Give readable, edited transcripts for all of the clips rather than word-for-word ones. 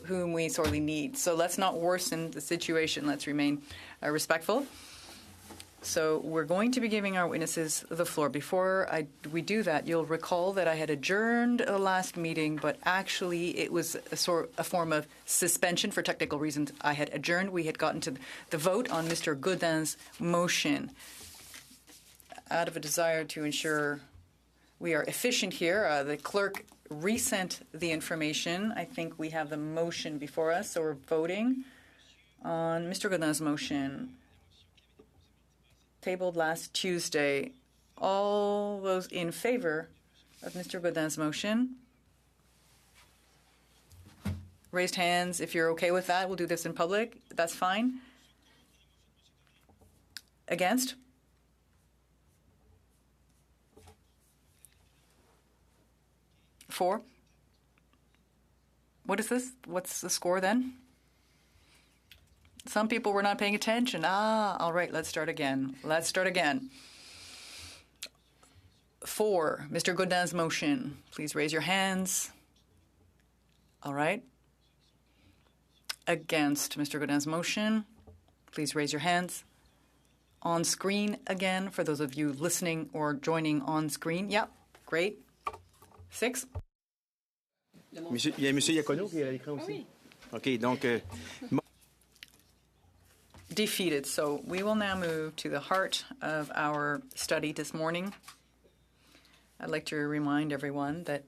whom we sorely need. So let's not worsen the situation. Let's remain respectful. So we're going to be giving our witnesses the floor. Before we do that, you'll recall that I had adjourned the last meeting, but actually it was a form of suspension for technical reasons. I had adjourned. We had gotten to the vote on Mr. Gaudin's motion. Out of a desire to ensure we are efficient here, the clerk resent the information. I think we have the motion before us, so we're voting on Mr. Gaudin's motion, tabled last Tuesday. All those in favor of Mr. Gaudin's motion, raised hands if you're okay with that. We'll do this in public. That's fine. Against? For? What is this? What's the score then? Some people were not paying attention. All right, let's start again. For Mr. Gaudin's motion, please raise your hands. All right. Against Mr. Gaudin's motion, please raise your hands. On screen again, for those of you listening or joining on screen. Yep, great. 6. Il y a M. Iacono qui est à l'écran aussi. OK, donc... Defeated. So we will now move to the heart of our study this morning. I'd like to remind everyone that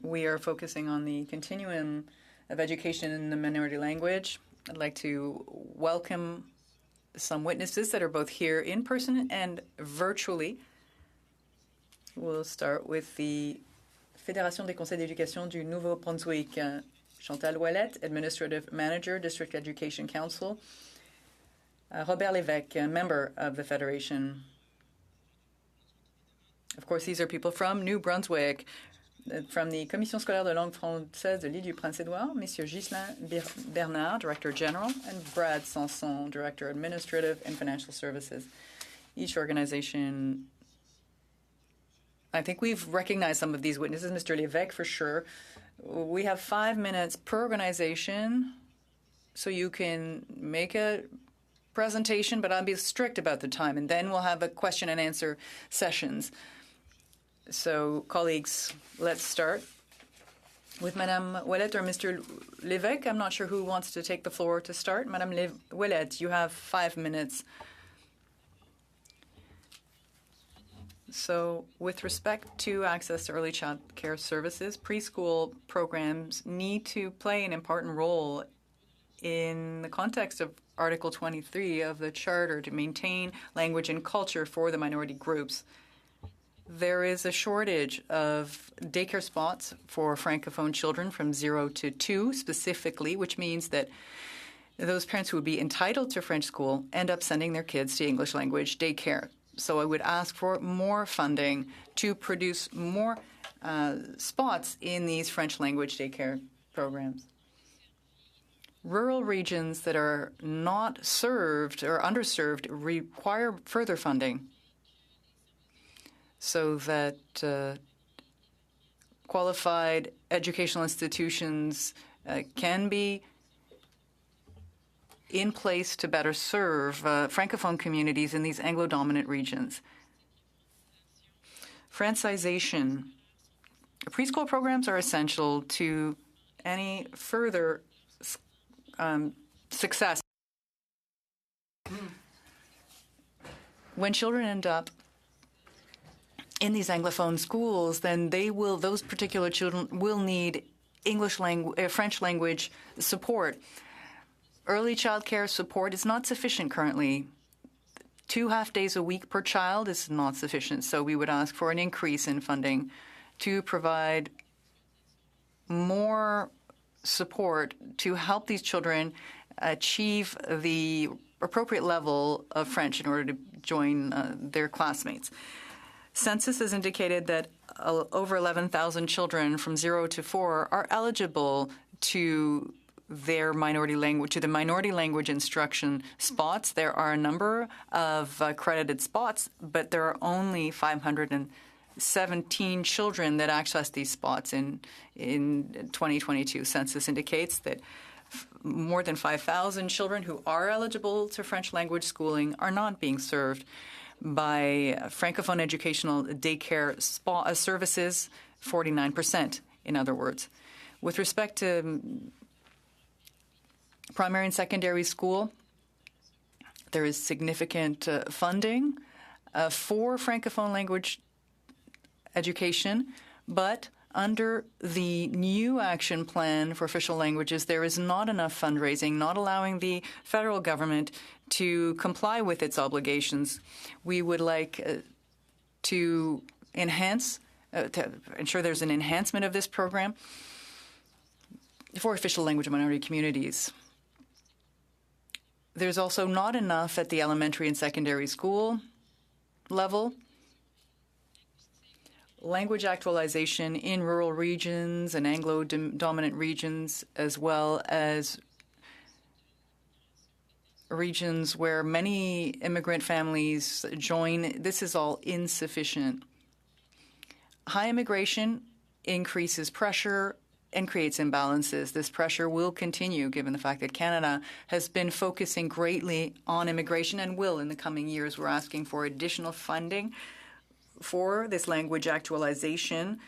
we are focusing on the continuum of education in the minority language. I'd like to welcome some witnesses that are both here in person and virtually. We'll start with the Fédération des conseils d'éducation du Nouveau-Brunswick, Chantal Ouellette, Administrative Manager, District Education Council. Robert Lévesque, a member of the Federation. Of course, these are people from New Brunswick. From the Commission scolaire de langue française de l'île du Prince-Édouard, Monsieur Ghislain Bernard, Director General, and Brad Sanson, Director Administrative and Financial Services. Each organization, I think we've recognized some of these witnesses, Mr. Lévesque for sure. We have 5 minutes per organization, so you can make a presentation, but I'll be strict about the time, and then we'll have a question and answer sessions. So, colleagues, let's start with Madame Ouellette or Mr. Lévesque. I'm not sure who wants to take the floor to start. Madame Ouellette, you have 5 minutes. So, with respect to access to early child care services, preschool programs need to play an important role in the context of Article 23 of the Charter to maintain language and culture for the minority groups. There is a shortage of daycare spots for Francophone children from 0 to 2 specifically, which means that those parents who would be entitled to French school end up sending their kids to English language daycare. So I would ask for more funding to produce more spots in these French language daycare programs. Rural regions that are not served or underserved require further funding so that qualified educational institutions can be in place to better serve Francophone communities in these Anglo-dominant regions. Francization. Preschool programs are essential to any further success. When children end up in these Anglophone schools, then those particular children will need French language support. Early child care support is not sufficient currently. 2 half-days a week per child is not sufficient, so we would ask for an increase in funding to provide more support to help these children achieve the appropriate level of French in order to join their classmates. Census has indicated that over 11,000 children from 0 to 4 are eligible to the minority language instruction spots. There are a number of accredited spots, but there are only 500 17 children that access these spots in 2022. Census indicates that more than 5,000 children who are eligible to French language schooling are not being served by Francophone educational daycare services, 49%, in other words. With respect to primary and secondary school, there is significant funding for Francophone language education, but under the new action plan for official languages, there is not enough fundraising, not allowing the federal government to comply with its obligations. We would like to enhance, to ensure there's an enhancement of this program for official language minority communities. There's also not enough at the elementary and secondary school level. Language actualization in rural regions and Anglo-dominant regions, as well as regions where many immigrant families join, this is all insufficient. High immigration increases pressure and creates imbalances. This pressure will continue given the fact that Canada has been focusing greatly on immigration and will in the coming years. We're asking for additional funding for this language actualization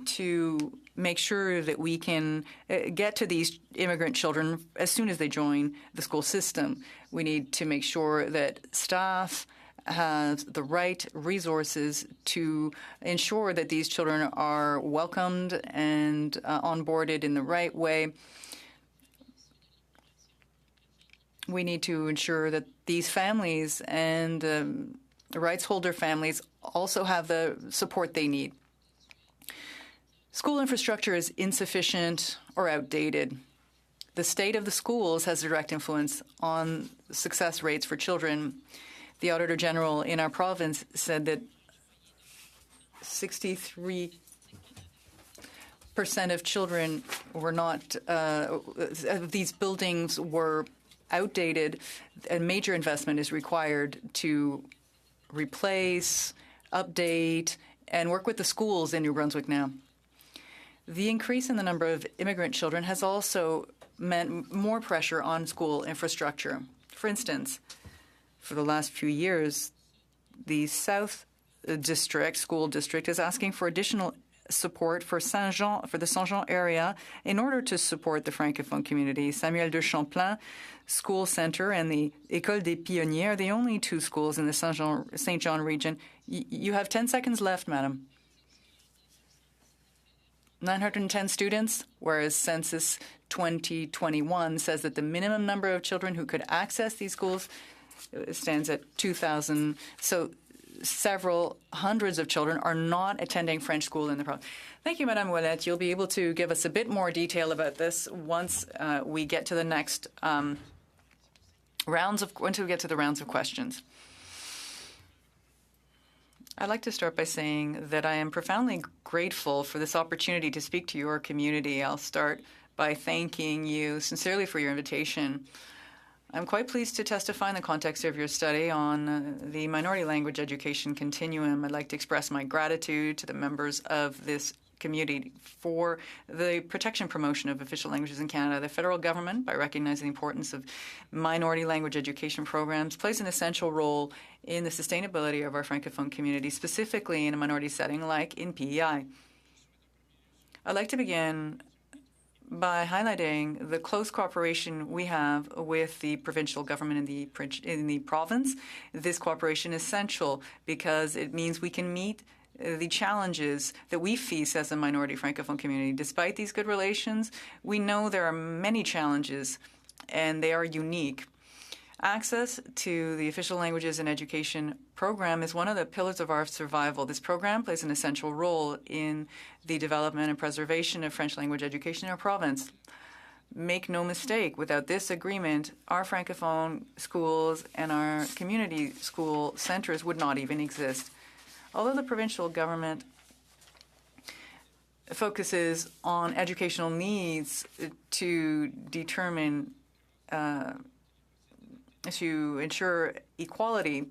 to make sure that we can get to these immigrant children as soon as they join the school system. We need to make sure that staff has the right resources to ensure that these children are welcomed and onboarded in the right way. We need to ensure that these families and the rights holder families also have the support they need. School infrastructure is insufficient or outdated. The state of the schools has direct influence on success rates for children. The Auditor General in our province said that 63% of children were not, these buildings were outdated. A major investment is required to replace, update, and work with the schools in New Brunswick now. The increase in the number of immigrant children has also meant more pressure on school infrastructure. For instance, for the last few years, the South District, School District, is asking for additional support for Saint-Jean, for the Saint-Jean area, in order to support the Francophone community. Samuel de Champlain School Centre and the École des Pionniers are the only two schools in the Saint John region. You have 10 seconds left, madam. 910 students, whereas Census 2021 says that the minimum number of children who could access these schools stands at 2,000. So several hundreds of children are not attending French school in the province. Thank you, Madame Ouellette. You'll be able to give us a bit more detail about this once we get to the next rounds of questions. I'd like to start by saying that I am profoundly grateful for this opportunity to speak to your community. I'll start by thanking you sincerely for your invitation. I'm quite pleased to testify in the context of your study on the minority language education continuum. I'd like to express my gratitude to the members of this community for the protection promotion of official languages in Canada. The federal government, by recognizing the importance of minority language education programs, plays an essential role in the sustainability of our Francophone community, specifically in a minority setting like in PEI. I'd like to begin by highlighting the close cooperation we have with the provincial government in the province. This cooperation is essential because it means we can meet the challenges that we face as a minority Francophone community. Despite these good relations, we know there are many challenges, and they are unique. Access to the official languages and education program is one of the pillars of our survival. This program plays an essential role in the development and preservation of French language education in our province. Make no mistake, without this agreement, our Francophone schools and our community school centres would not even exist. Although the provincial government focuses on educational needs to determine, to ensure equality,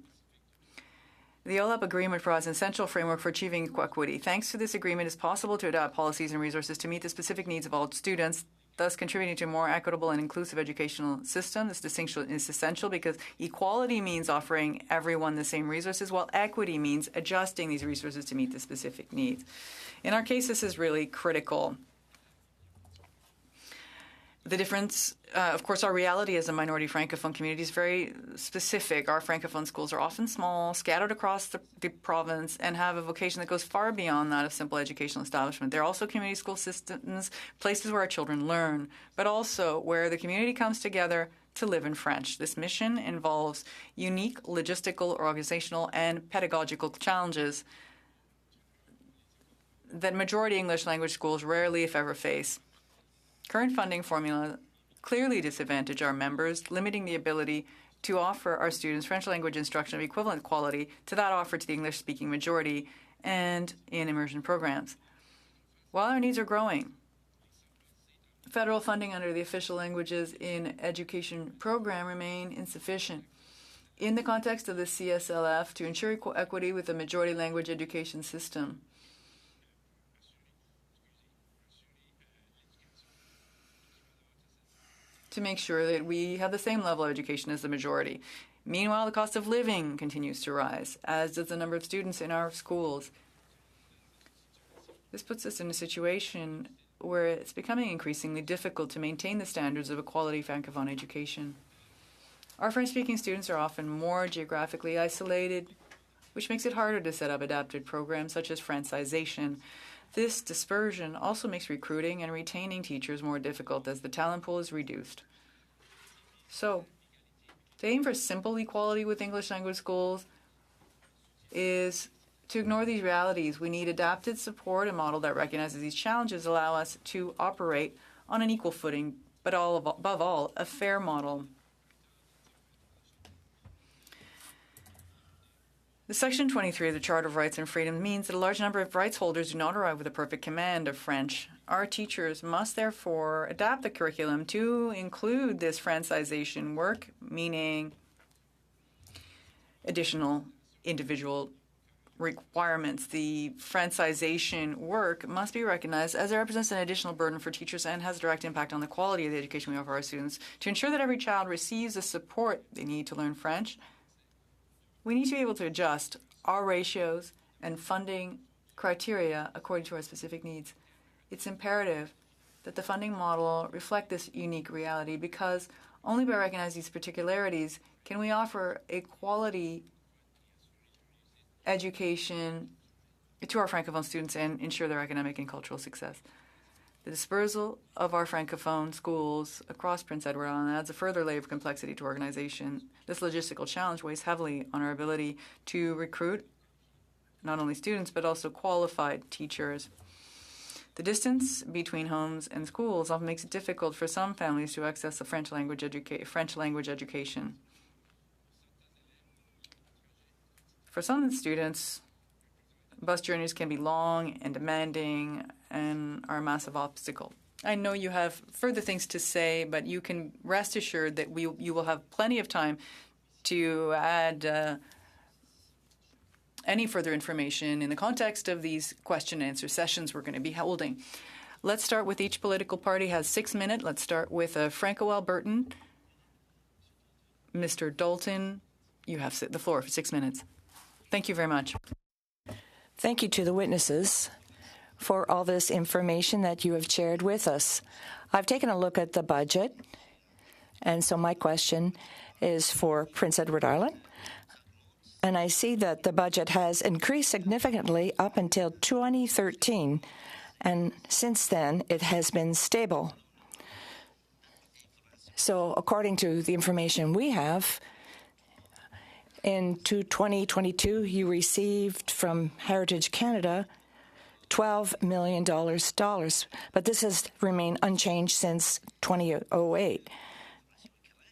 The OLAP agreement provides an essential framework for achieving equity. Thanks to this agreement, it's possible to adapt policies and resources to meet the specific needs of all students, thus contributing to a more equitable and inclusive educational system. This distinction is essential because equality means offering everyone the same resources, while equity means adjusting these resources to meet the specific needs. In our case, this is really critical. The difference, of course, our reality as a minority Francophone community is very specific. Our Francophone schools are often small, scattered across the province, and have a vocation that goes far beyond that of simple educational establishment. They're also community school systems, places where our children learn, but also where the community comes together to live in French. This mission involves unique logistical, organizational, and pedagogical challenges that majority English language schools rarely, if ever, face. Current funding formula clearly disadvantage our members, limiting the ability to offer our students French language instruction of equivalent quality to that offered to the English-speaking majority and in immersion programs. While our needs are growing, federal funding under the official languages in education program remain insufficient. In the context of the CSLF, to ensure equal equity with the majority language education system, to make sure that we have the same level of education as the majority. Meanwhile, the cost of living continues to rise, as does the number of students in our schools. This puts us in a situation where it's becoming increasingly difficult to maintain the standards of a quality Francophone education. Our French-speaking students are often more geographically isolated, which makes it harder to set up adapted programs such as Francization. This dispersion also makes recruiting and retaining teachers more difficult as the talent pool is reduced. So, to aim for simple equality with English language schools is to ignore these realities. We need adapted support, a model that recognizes these challenges allow us to operate on an equal footing, but above all, a fair model. The Section 23 of the Charter of Rights and Freedoms means that a large number of rights holders do not arrive with a perfect command of French. Our teachers must therefore adapt the curriculum to include this Francization work, meaning additional individual requirements. The Francization work must be recognized as it represents an additional burden for teachers and has a direct impact on the quality of the education we offer our students. To ensure that every child receives the support they need to learn French, we need to be able to adjust our ratios and funding criteria according to our specific needs. It's imperative that the funding model reflect this unique reality because only by recognizing these particularities can we offer a quality education to our Francophone students and ensure their academic and cultural success. The dispersal of our Francophone schools across Prince Edward Island adds a further layer of complexity to organization. This logistical challenge weighs heavily on our ability to recruit not only students but also qualified teachers. The distance between homes and schools often makes it difficult for some families to access the French language education. For some students, bus journeys can be long and demanding and are a massive obstacle. I know you have further things to say, but you can rest assured that you will have plenty of time to add any further information in the context of these question and answer sessions we're going to be holding. Let's start with each political party has 6 minutes. Let's start with Franco-Albertan. Mr. Dalton, you have the floor for 6 minutes. Thank you very much. Thank you to the witnesses for all this information that you have shared with us. I've taken a look at the budget, and so my question is for Prince Edward Island. And I see that the budget has increased significantly up until 2013, and since then it has been stable. So according to the information we have, in 2022, you received from Heritage Canada $12 million, but this has remained unchanged since 2008.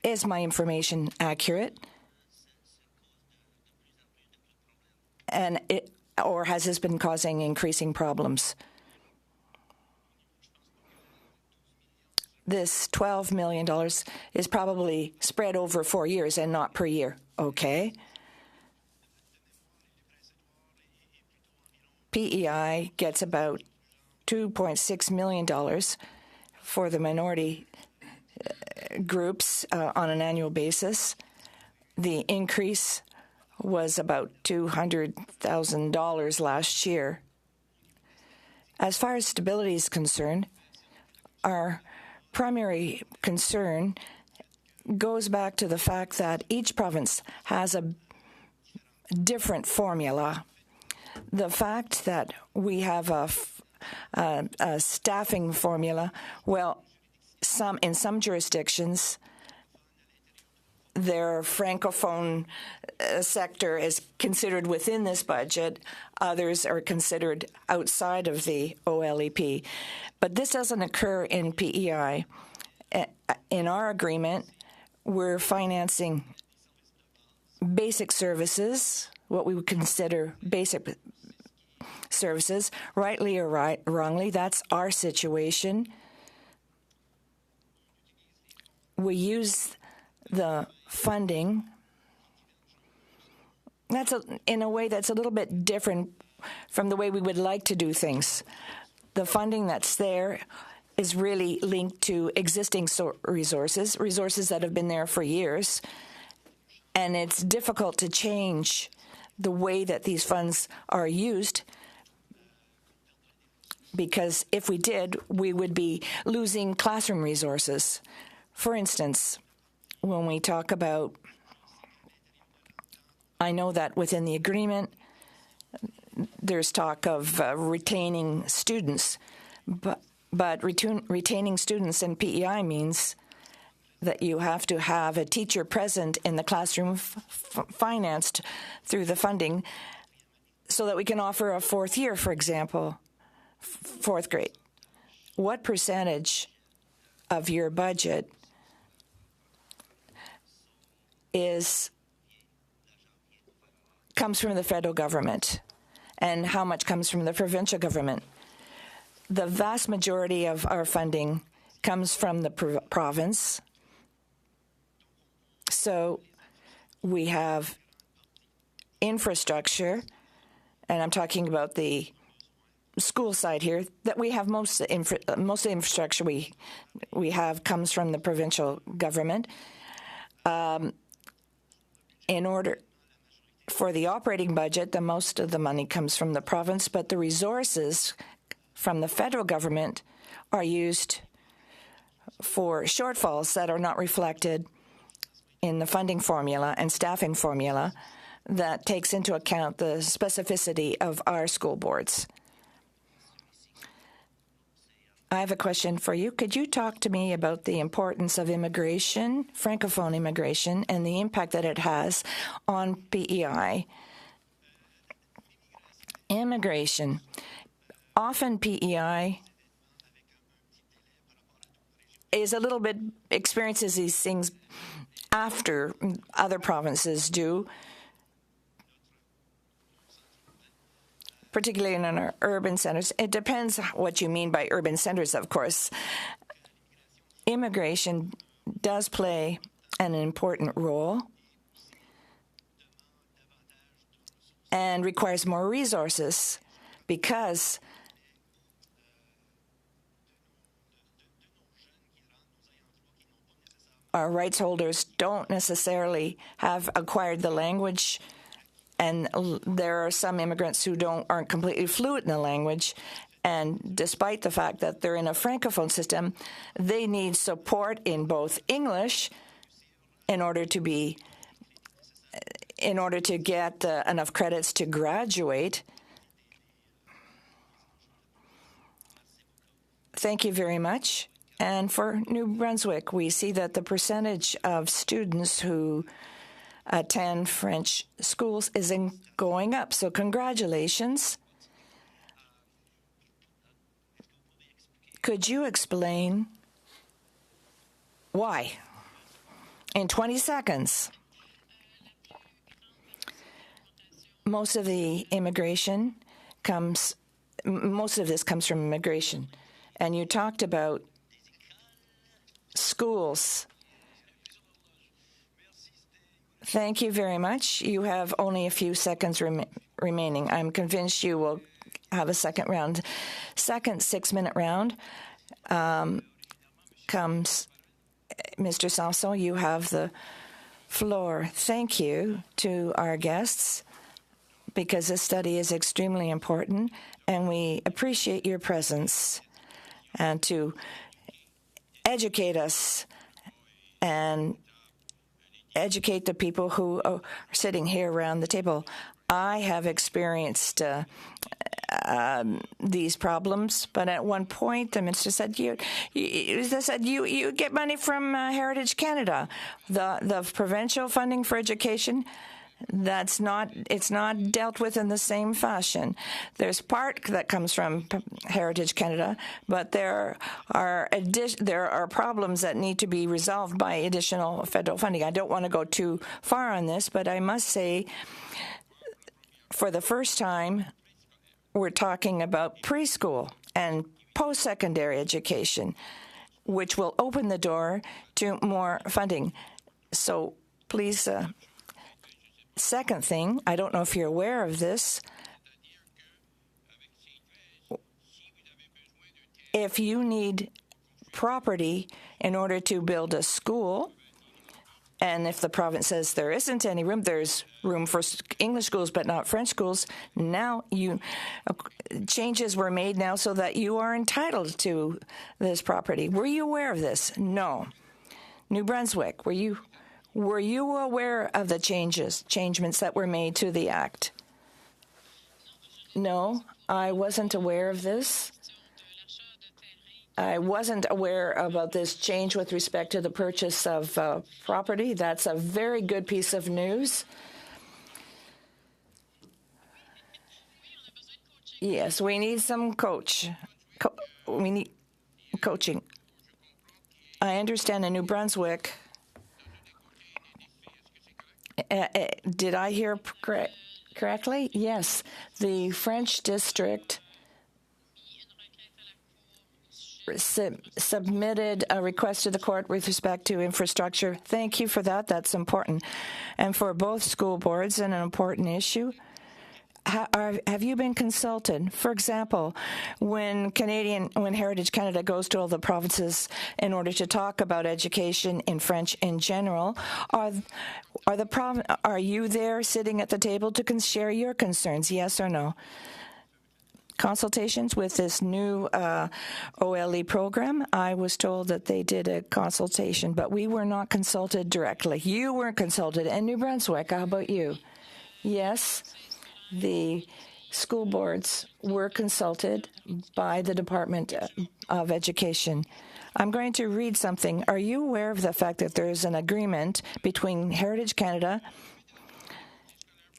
Is my information accurate? Or has this been causing increasing problems? This $12 million is probably spread over 4 years and not per year. Okay. PEI gets about $2.6 million for the minority groups on an annual basis. The increase was about $200,000 last year. As far as stability is concerned, our primary concern goes back to the fact that each province has a different formula. The fact that we have a staffing formula, well, in some jurisdictions, their francophone sector is considered within this budget. Others are considered outside of the OLEP. But this doesn't occur in PEI. In our agreement, we're financing basic services, what we would consider basic services, rightly or wrongly. That's our situation. We use the funding. In a way that's a little bit different from the way we would like to do things. The funding that's there is really linked to existing resources that have been there for years, and it's difficult to change the way that these funds are used, because if we did, we would be losing classroom resources. For instance, when we talk about, I know that within the agreement, there's talk of retaining students, but retaining students in PEI means that you have to have a teacher present in the classroom financed through the funding so that we can offer a fourth year, for example, fourth grade. What percentage of your budget comes from the federal government, and how much comes from the provincial government? The vast majority of our funding comes from the province. So we have infrastructure, and I'm talking about the school side here, that we have most of the infrastructure we have comes from the provincial government. In order for the operating budget, the most of the money comes from the province, but the resources from the federal government are used for shortfalls that are not reflected in the funding formula and staffing formula that takes into account the specificity of our school boards. I have a question for you. Could you talk to me about the importance of immigration, Francophone immigration, and the impact that it has on PEI? Immigration. Often PEI is a little bit experiences these things after other provinces do, particularly in our urban centers. It depends what you mean by urban centers, of course. Immigration does play an important role and requires more resources because our rights holders don't necessarily have acquired the language, and there are some immigrants who aren't completely fluent in the language, and despite the fact that they're in a francophone system, they need support in both English in order to get enough credits to graduate. Thank you very much. And for New Brunswick, we see that the percentage of students who attend French schools is going up. So congratulations. Could you explain why? In 20 seconds. Most of this comes from immigration. And you talked about schools. Thank you very much. You have only a few seconds remaining. I'm convinced you will have a second round. Second 6-minute round comes Mr. Sanson. You have the floor. Thank you to our guests, because this study is extremely important, and we appreciate your presence and to educate us and educate the people who are sitting here around the table. I have experienced these problems, but at one point the minister said, "You get money from Heritage Canada, the provincial funding for education." It's not dealt with in the same fashion. There's part that comes from Heritage Canada, but there are problems that need to be resolved by additional federal funding. I don't want to go too far on this, but I must say, for the first time, we're talking about preschool and post-secondary education, which will open the door to more funding. So please. Second thing, I don't know if you're aware of this. If you need property in order to build a school, and if the province says there isn't any room, there's room for English schools but not French schools, now changes were made now so that you are entitled to this property. Were you aware of this? No. New Brunswick, were you aware of the changements that were made to the Act? No, I wasn't aware of this. I wasn't aware about this change with respect to the purchase of property. That's a very good piece of news. Yes, we need some we need coaching. I understand in New Brunswick. Did I hear correctly? Yes. The French district submitted a request to the court with respect to infrastructure. Thank you for that. That's important. And for both school boards, and an important issue. Have you been consulted? For example, when Heritage Canada goes to all the provinces in order to talk about education in French in general, are you there sitting at the table to share your concerns? Yes or no? Consultations with this new OLE program, I was told that they did a consultation, but we were not consulted directly. You weren't consulted. And New Brunswick, how about you? Yes. The school boards were consulted by the Department of Education. I'm going to read something. Are you aware of the fact that there is an agreement between Heritage Canada,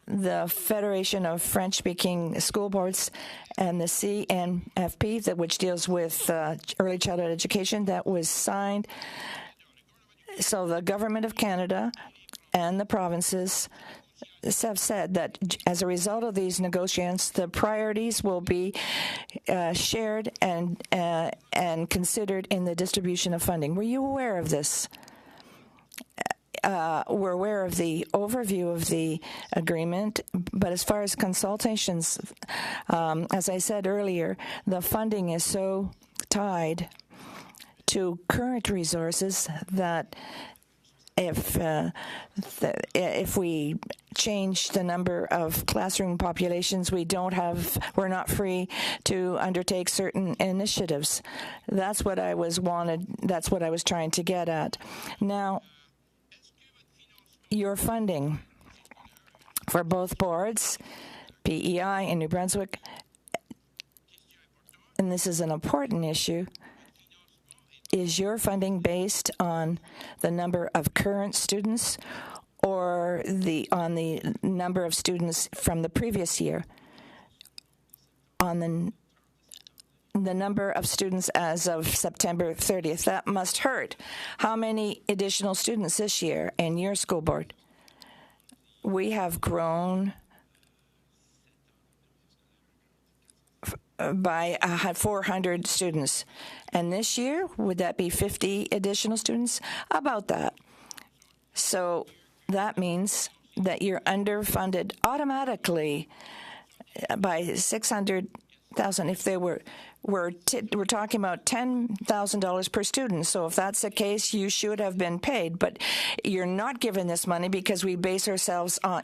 the Federation of French-Speaking School Boards, and the CNFP, which deals with early childhood education, that was signed? So the Government of Canada and the provinces have said that as a result of these negotiations, the priorities will be shared and considered in the distribution of funding. Were you aware of this? We're aware of the overview of the agreement, but as far as consultations, as I said earlier, the funding is so tied to current resources that if we change the number of classroom populations, we're not free to undertake certain initiatives. That's what I was trying to get at. Now, your funding for both boards, PEI and New Brunswick, and this is an important issue, is your funding based on the number of current students or on the number of students from the previous year? On the number of students as of September 30th. That must hurt. How many additional students this year in your school board? We have grown by 400 students. And this year, would that be 50 additional students? About that. So that means that you're underfunded automatically by 600 10,000. If they we're talking about $10,000 per student. So if that's the case, you should have been paid. But you're not given this money because we base ourselves on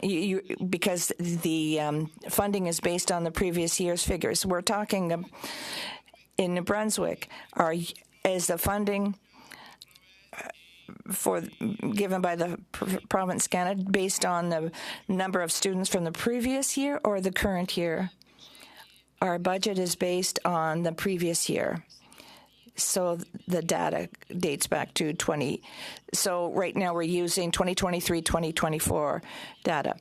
because the funding is based on the previous year's figures. We're talking in New Brunswick. Is the funding given by the province Canada based on the number of students from the previous year or the current year? Our budget is based on the previous year. So the data dates back to So right now we're using 2023, 2024 data.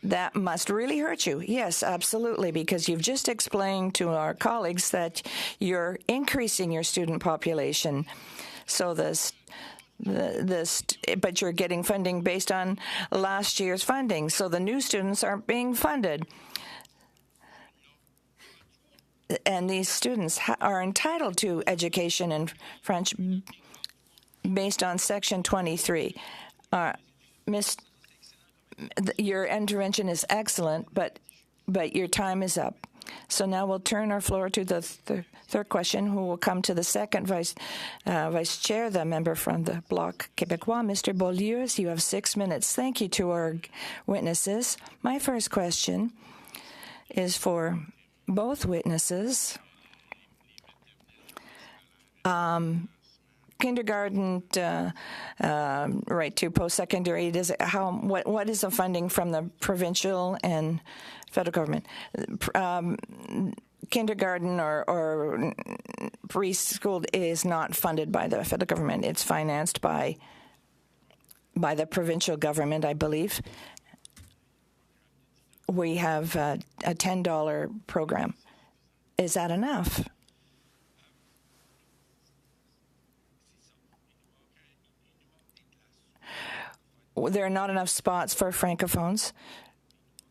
That must really hurt you. Yes, absolutely, because you've just explained to our colleagues that you're increasing your student population. So but you're getting funding based on last year's funding. So the new students aren't being funded. And these students are entitled to education in French based on Section 23. Your intervention is excellent, but your time is up. So now we'll turn our floor to the third question, who will come to the second vice chair, the member from the Bloc Québécois, Mr. Beaulieu. You have 6 minutes. Thank you to our witnesses. My first question is for both witnesses. Kindergarten right to post-secondary, what is the funding from the provincial and federal government? Kindergarten or preschool is not funded by the federal government. It's financed by the provincial government, I believe. We have a $10 program. Is that enough? There are not enough spots for Francophones.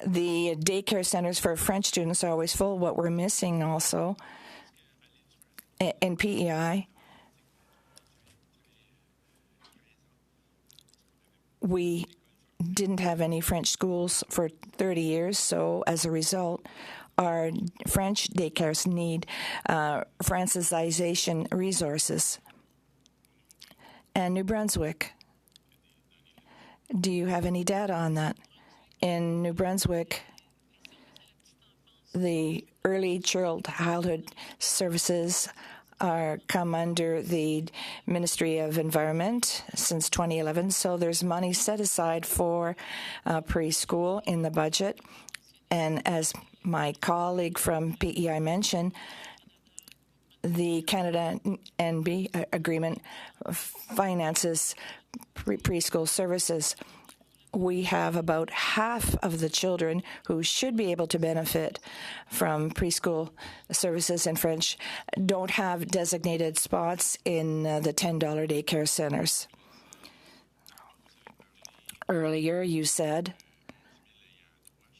The daycare centers for French students are always full. What we're missing also in PEI, we didn't have any French schools for 30 years, so as a result, our French daycares need Francisization resources. And New Brunswick, do you have any data on that? In New Brunswick, the early childhood services come under the Ministry of Environment since 2011. So there's money set aside for preschool in the budget. And as my colleague from PEI mentioned, the Canada NB agreement finances preschool services. We have about half of the children who should be able to benefit from preschool services in French don't have designated spots in the $10 daycare centers. Earlier, you said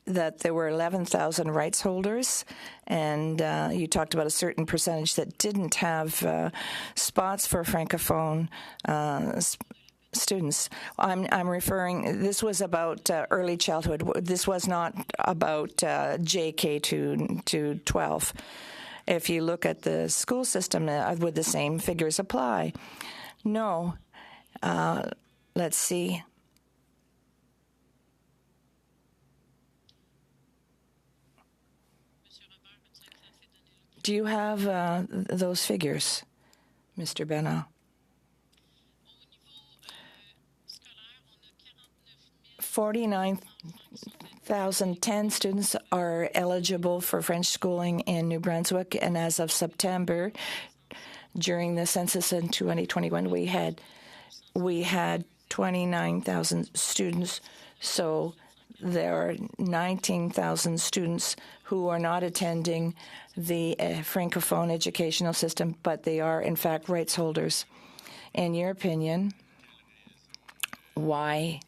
that there were 11,000 rights holders, and you talked about a certain percentage that didn't have spots for Francophone students. I'm referring, this was about early childhood. This was not about JK to 12. If you look at the school system, would the same figures apply? No. Let's see. Do you have those figures, Mr. Bernard? 49,010 students are eligible for French schooling in New Brunswick, and as of September, during the census in 2021, we had 29,000 students. So there are 19,000 students who are not attending the Francophone educational system, but they are, in fact, rights holders. In your opinion, why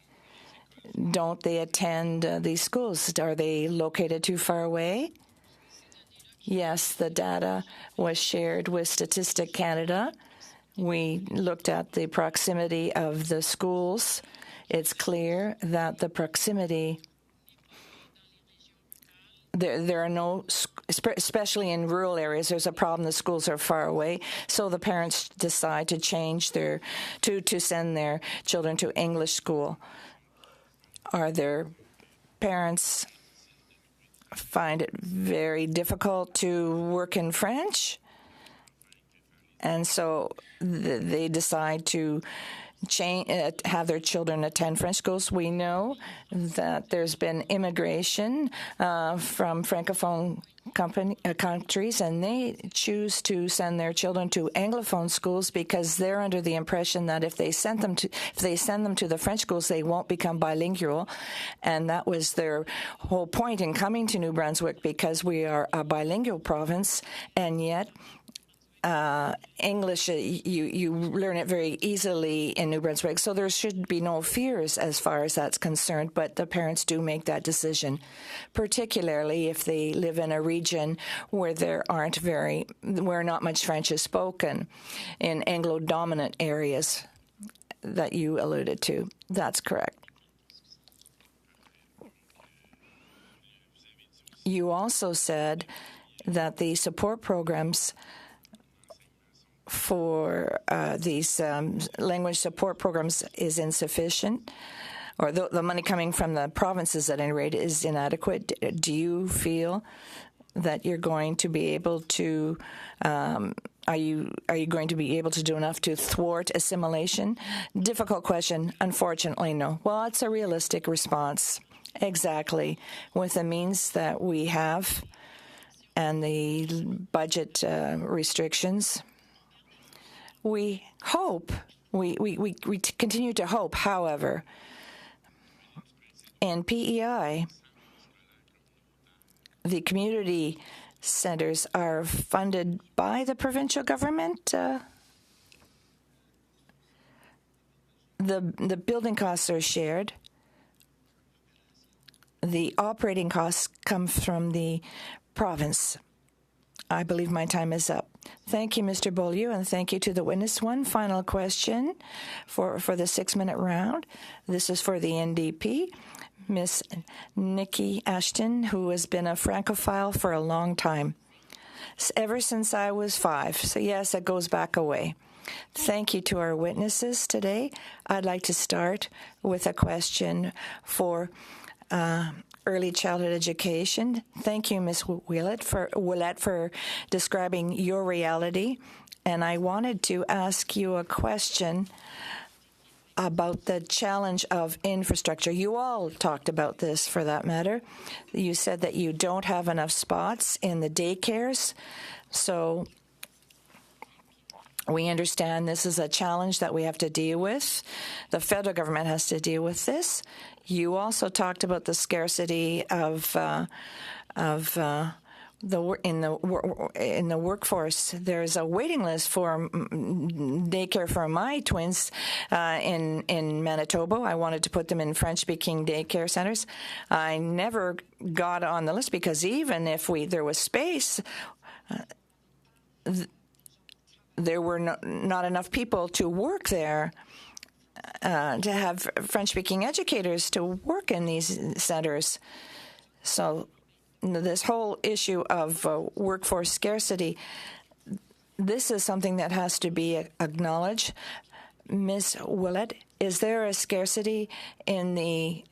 don't they attend these schools? Are they located too far away? Yes, the data was shared with Statistic Canada. We looked at the proximity of the schools. It's clear that the proximity, there are no, especially in rural areas, there's a problem. The schools are far away, so the parents decide to change to send their children to English school. Are their parents find it very difficult to work in French? And so they decide to have their children attend French schools. We know that there's been immigration from Francophone countries, and they choose to send their children to Anglophone schools because they're under the impression that if they send them to the French schools, they won't become bilingual. And that was their whole point in coming to New Brunswick, because we are a bilingual province, and yet English, you learn it very easily in New Brunswick, so there should be no fears as far as that's concerned, but the parents do make that decision, particularly if they live in a region where where not much French is spoken, in Anglo-dominant areas that you alluded to. That's correct. You also said that the support programs for these language support programs is insufficient, or the money coming from the provinces at any rate is inadequate. Do you feel that you're going to be able to, are you going to be able to do enough to thwart assimilation? Difficult question. Unfortunately, no. Well, it's a realistic response. Exactly. With the means that we have and the budget restrictions, we hope, we continue to hope, however, in PEI, the community centers are funded by the provincial government. The building costs are shared. The operating costs come from the province. I believe my time is up. Thank you, Mr. Beaulieu, and thank you to the witness. One final question for the 6-minute round. This is for the NDP. Miss Nikki Ashton, who has been a Francophile for a long time, ever since I was 5. So, yes, it goes back a way. Thank you to our witnesses today. I'd like to start with a question for early childhood education. Thank you, Ms. Willett, for describing your reality. And I wanted to ask you a question about the challenge of infrastructure. You all talked about this, for that matter. You said that you don't have enough spots in the daycares. So we understand this is a challenge that we have to deal with. The federal government has to deal with this. You also talked about the scarcity of in the workforce. There's a waiting list for daycare for my twins in Manitoba. I wanted to put them in French-speaking daycare centers. I never got on the list because even if there was space, there were not enough people to work there. To have French-speaking educators to work in these centers. So this whole issue of workforce scarcity, this is something that has to be acknowledged. Ms. Willett, is there a scarcity in the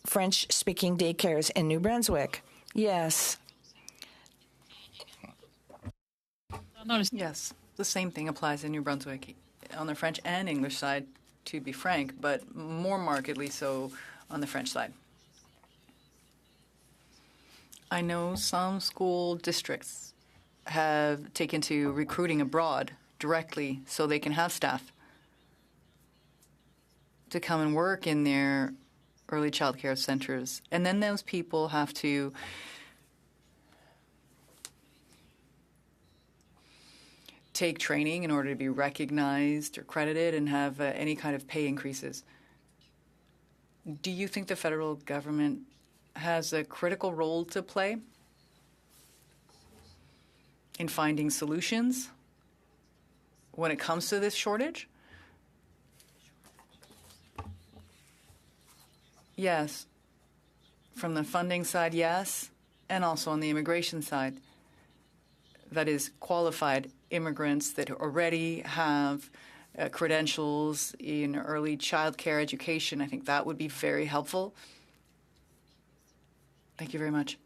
French-speaking daycares in New Brunswick? Yes. Yes, the same thing applies in New Brunswick, on the French and English side, to be frank, but more markedly so on the French side. I know some school districts have taken to recruiting abroad directly so they can have staff to come and work in their early child care centers. And then those people have to take training in order to be recognized or credited and have any kind of pay increases. Do you think the federal government has a critical role to play in finding solutions when it comes to this shortage? Yes. from the funding side, yes, and also on the immigration side. That is, qualified immigrants that already have credentials in early child care education. I think that would be very helpful. Thank you very much.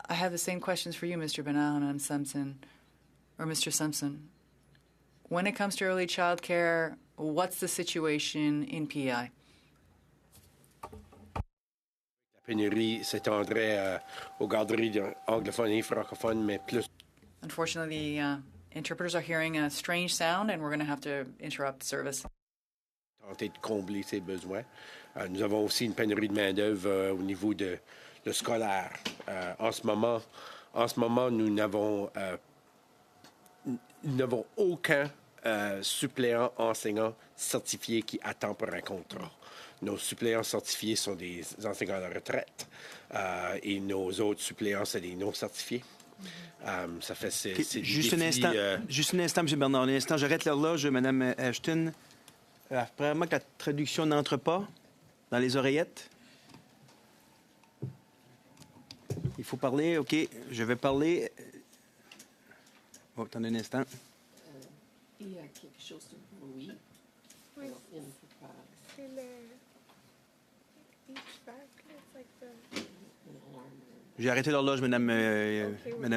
I have the same questions for you, Mr. Bernard and Simpson, or Mr. Simpson. When it comes to early child care, what's the situation in PEI? La pénurie s'étendrait aux garderies anglophones et francophones, mais plus. Unfortunately, the interpreters are hearing a strange sound, and we're going to have to interrupt service. Tenter de combler ces besoins. Nous avons aussi une pénurie de main-d'œuvre au niveau de scolaire. En ce moment, nous n'avons aucun suppléant enseignant certifié qui attend pour un contrat. Nos suppléants certifiés sont des enseignants à la retraite et nos autres suppléants, c'est des non-certifiés. Ça fait c'est juste un instant, M. Bernard. Un instant, j'arrête l'horloge, Mme Ashton. Apparemment que la traduction n'entre pas dans les oreillettes. Il faut parler, OK. Je vais parler. Oh, attendez un instant. Il y a quelque chose de bruit. Oui. Il ne faut pas. C'est le HVAC, it's like the... J'ai arrêté l'horloge, Madame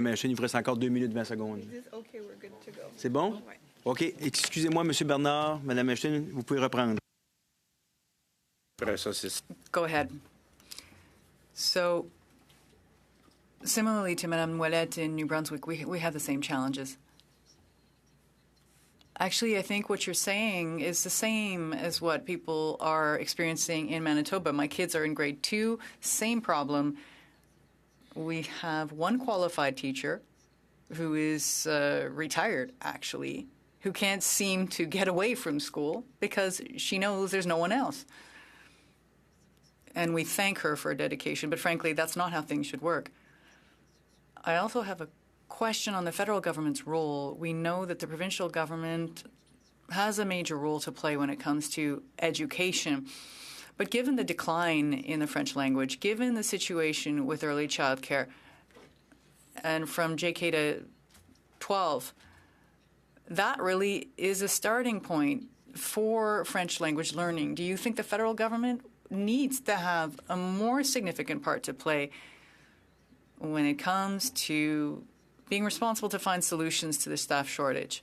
Ashton. Il vous reste encore 2 minutes 20 secondes. Okay, we're good to go. C'est bon? Ouais. OK. Excusez-moi, M. Bernard, Mme Ashton, vous pouvez reprendre. Go ahead. So, similarly to Mme Ouellette in New Brunswick, we have the same challenges. Actually, I think what you're saying is the same as what people are experiencing in Manitoba. My kids are in grade 2, same problem. We have one qualified teacher who is retired, actually, who can't seem to get away from school because she knows there's no one else. And we thank her for her dedication, but frankly, that's not how things should work. I also have a question on the federal government's role. We know that the provincial government has a major role to play when it comes to education. But given the decline in the French language, given the situation with early child care, and from JK to 12, that really is a starting point for French language learning. Do you think the federal government needs to have a more significant part to play when it comes to being responsible to find solutions to the staff shortage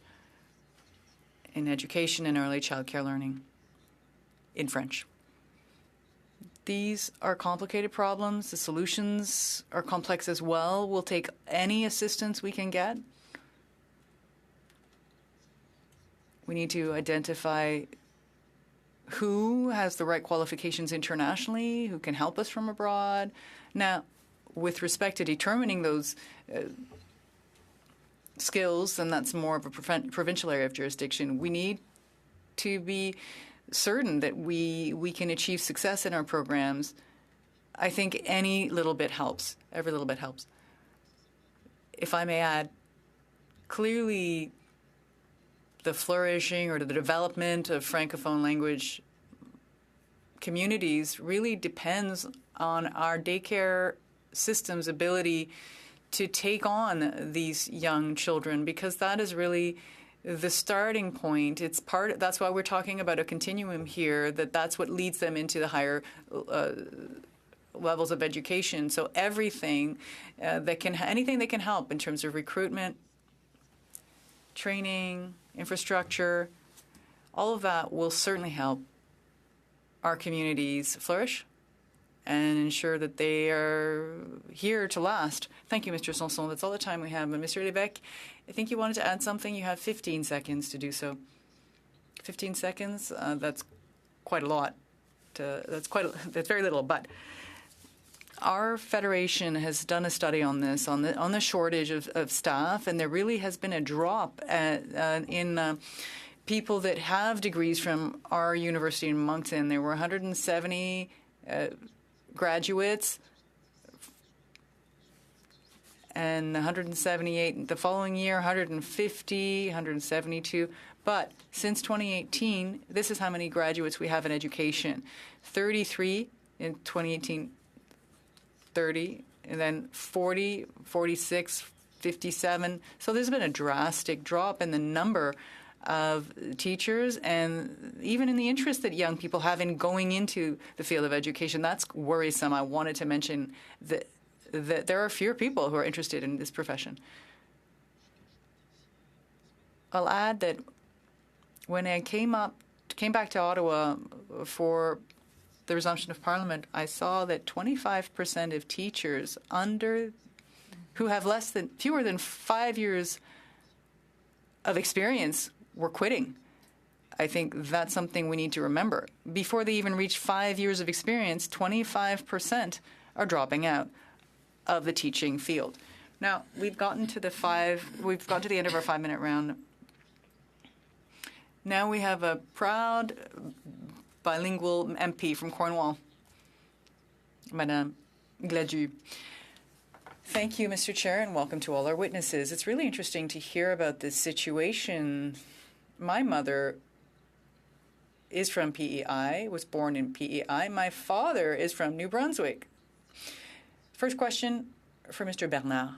in education and early child care learning in French? These are complicated problems. The solutions are complex as well. We'll take any assistance we can get. We need to identify who has the right qualifications internationally, who can help us from abroad. Now, with respect to determining those skills, and that's more of a provincial area of jurisdiction, we need to be certain that we can achieve success in our programs. I think any little bit helps. Every little bit helps. If I may add, clearly the flourishing or the development of Francophone language communities really depends on our daycare system's ability to take on these young children, because that is really the starting point. It's that's why we're talking about a continuum here, that's what leads them into the higher levels of education. So anything that can help in terms of recruitment, training, infrastructure, all of that will certainly help our communities flourish and ensure that they are here to last. Thank you, Mr. Sanson. That's all the time we have. And Mr. Lévesque, I think you wanted to add something. You have 15 seconds to do so. 15 seconds, that's quite a lot. That's very little. But our federation has done a study on this, on the shortage of staff, and there really has been a drop in people that have degrees from our university in Moncton. There were 170 graduates and 178 the following year, 150, 172. But since 2018, this is how many graduates we have in education. 33 in 2018, 30, and then 40, 46, 57. So there's been a drastic drop in the number of teachers and even in the interest that young people have in going into the field of education. That's worrisome. I wanted to mention that there are fewer people who are interested in this profession. I'll add that when I came back to Ottawa for the resumption of Parliament, I saw that 25% of teachers who have fewer than 5 years of experience were quitting. I think that's something we need to remember. Before they even reach 5 years of experience, 25% are dropping out of the teaching field. Now, we've gotten to the end of our 5-minute round. Now we have a proud bilingual MP from Cornwall, Madame Gladu. Thank you, Mr. Chair, and welcome to all our witnesses. It's really interesting to hear about this situation. My mother is from PEI, was born in PEI. My father is from New Brunswick. First question for Mr. Bernard.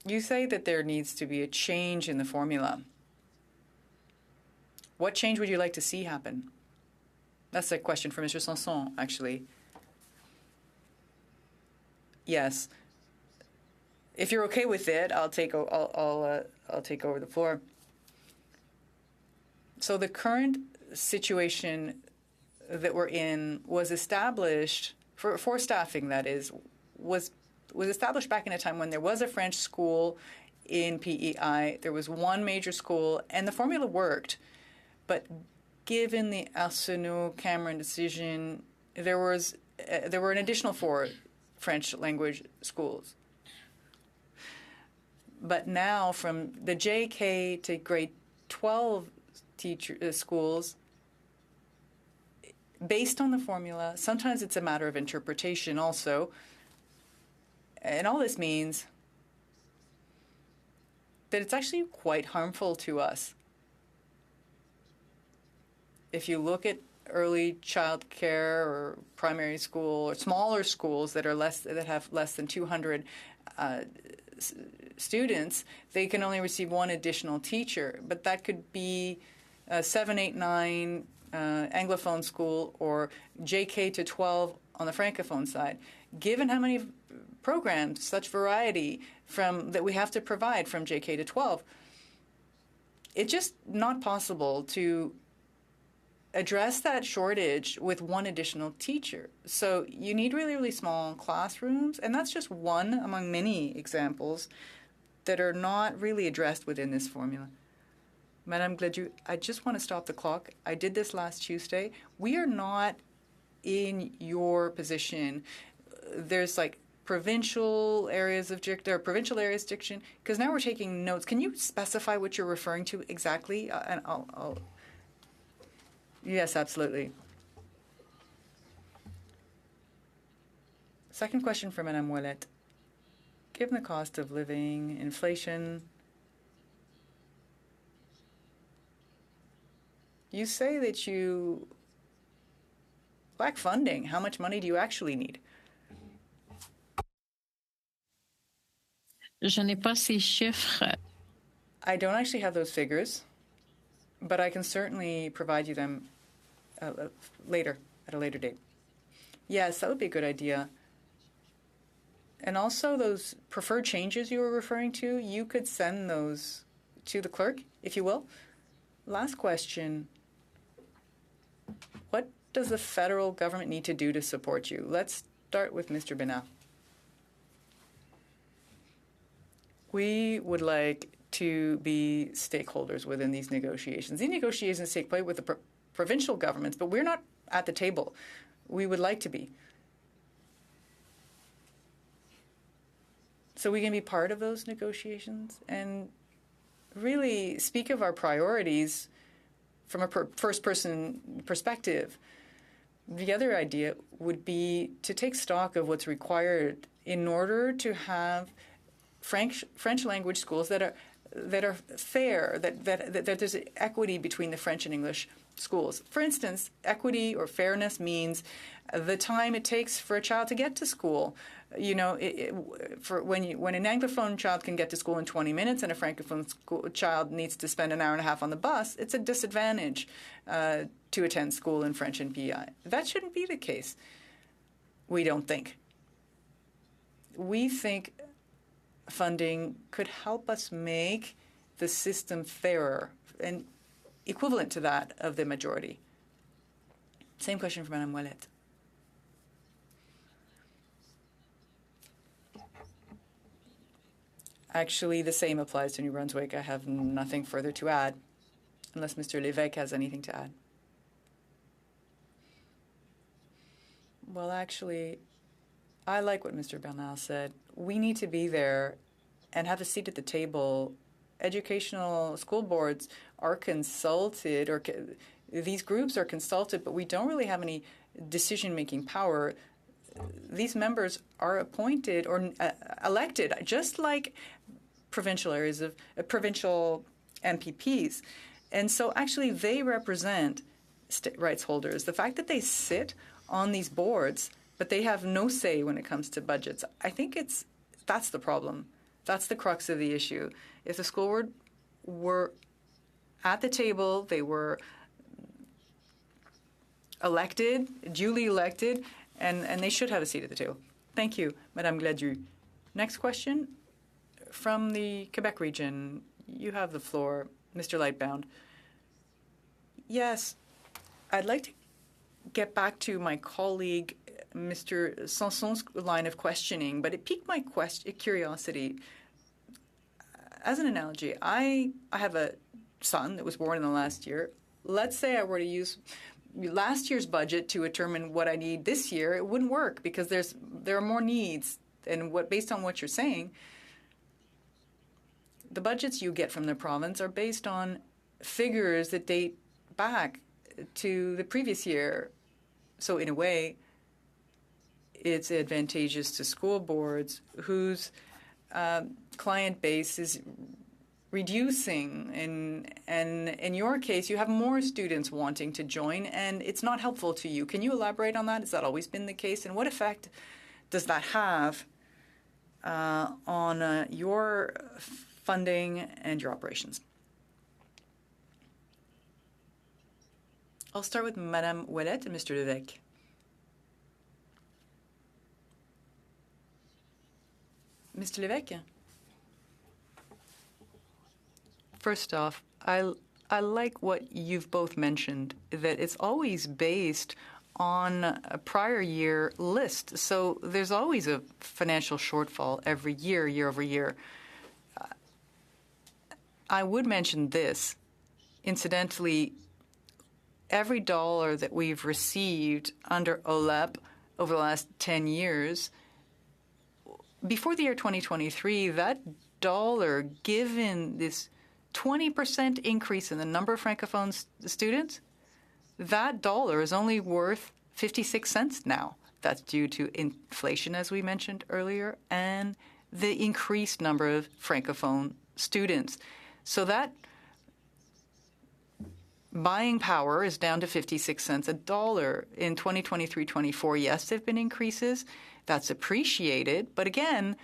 You say that there needs to be a change in the formula. What change would you like to see happen? That's a question for Mr. Sanson, actually. Yes. If you're okay with it, I'll take over the floor. So the current situation that we're in was established for staffing. That is, was established back in a time when there was a French school in PEI. There was one major school, and the formula worked. But given the Arsenault-Cameron decision, there were an additional 4 French language schools. But now, from the JK to grade 12 schools, based on the formula, sometimes it's a matter of interpretation also. And all this means that it's actually quite harmful to us. If you look at early child care or primary school or smaller schools that have less than 200 students, they can only receive one additional teacher. But that could be a 7, 8, 9 Anglophone school or JK to 12 on the Francophone side. Given how many programs, such variety that we have to provide from JK to 12, it's just not possible to address that shortage with one additional teacher. So you need really, really small classrooms, and that's just one among many examples that are not really addressed within this formula. Madame Gladu, I just want to stop the clock. I did this last Tuesday. We are not in your position. There's provincial areas of diction, because now we're taking notes. Can you specify what you're referring to exactly? And I'll Yes, absolutely. Second question for Madame Ouellette. Given the cost of living, inflation, you say that you lack funding. How much money do you actually need? Je n'ai pas ces chiffres. I don't actually have those figures, but I can certainly provide you them later, at a later date. Yes, that would be a good idea. And also those preferred changes you were referring to, you could send those to the clerk, if you will. Last question. What does the federal government need to do to support you? Let's start with Mr. Bernard. We would like to be stakeholders within these negotiations. These negotiations take place with the provincial governments, but we're not at the table. We would like to be. So we can be part of those negotiations and really speak of our priorities from a first-person perspective. The other idea would be to take stock of what's required in order to have French language schools that are fair, that there's equity between the French and English schools. For instance, equity or fairness means the time it takes for a child to get to school. You know, when an Anglophone child can get to school in 20 minutes and a Francophone child needs to spend an hour and a half on the bus, it's a disadvantage to attend school in French and PEI. That shouldn't be the case, we don't think. We think funding could help us make the system fairer and equivalent to that of the majority. Same question for Madame Ouellette. Actually, the same applies to New Brunswick. I have nothing further to add, unless Mr. Lévesque has anything to add. Well, actually, I like what Mr. Bernal said. We need to be there and have a seat at the table. Educational school boards are consulted, or these groups are consulted, but we don't really have any decision-making power. These members are appointed or elected, just like provincial areas of provincial MPPs. And so actually they represent rights holders. The fact that they sit on these boards, but they have no say when it comes to budgets, I think that's the problem. That's the crux of the issue. If the school board were at the table, they were elected, duly elected, and they should have a seat at the table. Thank you, Madame Gladu. Next question from the Quebec region. You have the floor, Mr. Lightbound. Yes, I'd like to get back to my colleague, Mr. Sanson's line of questioning, but it piqued my curiosity. As an analogy, I have a son that was born in the last year. Let's say I were to use last year's budget to determine what I need this year. It wouldn't work because there are more needs, and based on what you're saying, the budgets you get from the province are based on figures that date back to the previous year. So in a way, it's advantageous to school boards whose client base is reducing. And in your case, you have more students wanting to join, and it's not helpful to you. Can you elaborate on that? Has that always been the case? And what effect does that have on your funding and your operations? I'll start with Madame Ouellette and Mr. Lévesque. Mr. Lévesque? First off, I like what you've both mentioned, that it's always based on a prior year list. So there's always a financial shortfall every year, year over year. I would mention this. Incidentally, every dollar that we've received under OLEP over the last 10 years, before the year 2023, that dollar, given this 20% increase in the number of Francophone students, that dollar is only worth 56 cents now. That's due to inflation, as we mentioned earlier, and the increased number of Francophone students. So that buying power is down to 56 cents a dollar. In 2023-24, yes, there have been increases. That's appreciated. But again,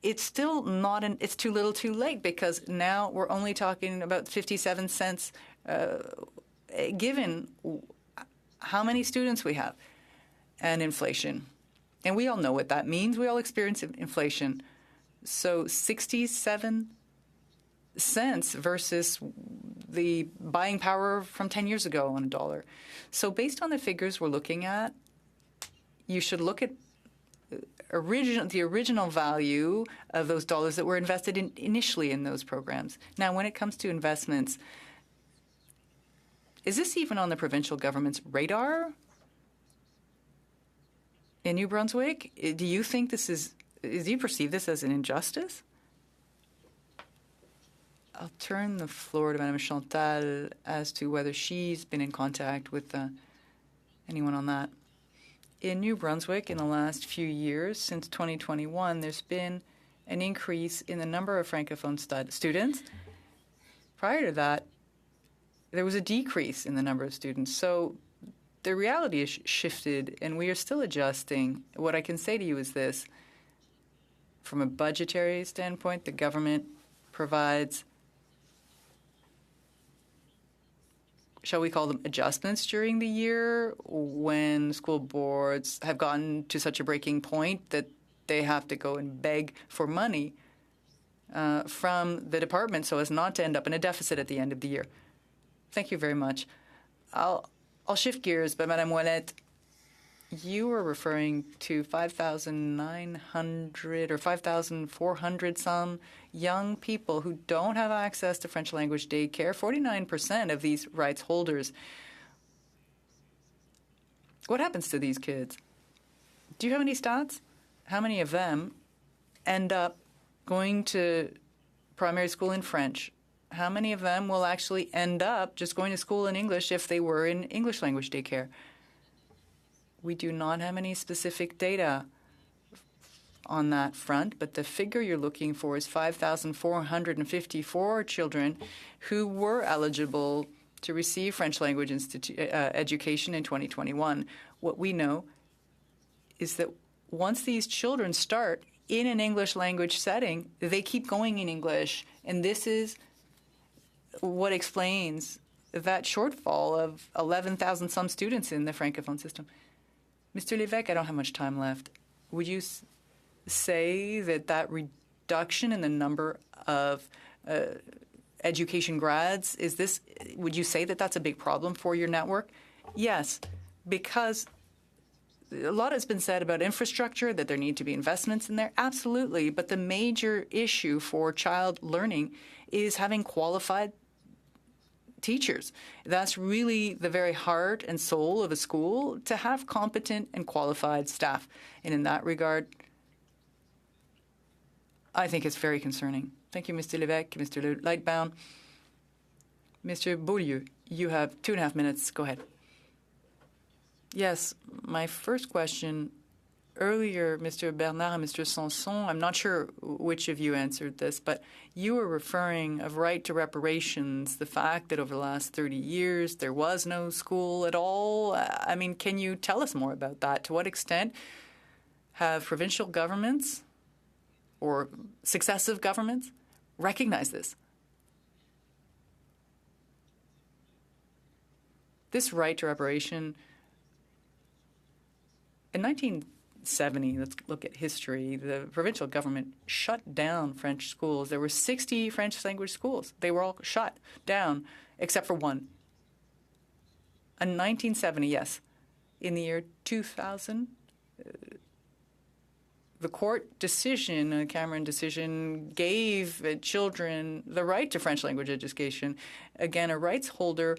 it's still not it's too little too late, because now we're only talking about 57 cents given how many students we have and inflation. And we all know what that means. We all experience inflation. So 67 cents versus the buying power from 10 years ago on a dollar. So based on the figures we're looking at, you should look at the original value of those dollars that were invested in initially in those programs. Now, when it comes to investments, is this even on the provincial government's radar in New Brunswick? Do you think do you perceive this as an injustice? I'll turn the floor to Madame Chantal as to whether she's been in contact with anyone on that. In New Brunswick, in the last few years, since 2021, there's been an increase in the number of Francophone students. Prior to that, there was a decrease in the number of students. So the reality is shifted, and we are still adjusting. What I can say to you is this. From a budgetary standpoint, the government provides, shall we call them adjustments during the year when school boards have gotten to such a breaking point that they have to go and beg for money from the department so as not to end up in a deficit at the end of the year. Thank you very much. I'll shift gears, but Madame Ouellette, you were referring to 5,900 or 5,400 some young people who don't have access to French language daycare, 49% of these rights holders. What happens to these kids? Do you have any stats? How many of them end up going to primary school in French? How many of them will actually end up just going to school in English if they were in English language daycare? We do not have any specific data on that front, but the figure you're looking for is 5,454 children who were eligible to receive French language education in 2021. What we know is that once these children start in an English language setting, they keep going in English, and this is what explains that shortfall of 11,000 some students in the Francophone system. Mr. Lévesque, I don't have much time left. Would you say that reduction in the number of education grads, would you say that that's a big problem for your network? Yes, because a lot has been said about infrastructure, that there need to be investments in there. Absolutely. But the major issue for child learning is having qualified teachers. That's really the very heart and soul of a school, to have competent and qualified staff. And in that regard, I think it's very concerning. Thank you, Mr. Lévesque, Mr. Lightbound. Mr. Beaulieu, you have 2.5 minutes. Go ahead. Yes, my first question earlier, Mr. Bernard and Mr. Sanson, I'm not sure which of you answered this, but you were referring of right to reparations, the fact that over the last 30 years there was no school at all. I mean, can you tell us more about that? To what extent have provincial governments or successive governments recognized this? This right to reparation, in 1970, let's look at history, the provincial government shut down French schools. There were 60 French language schools. They were all shut down, except for one. In 1970, yes. In the year 2000, the court decision, a Cameron decision, gave children the right to French language education. Again, a rights holder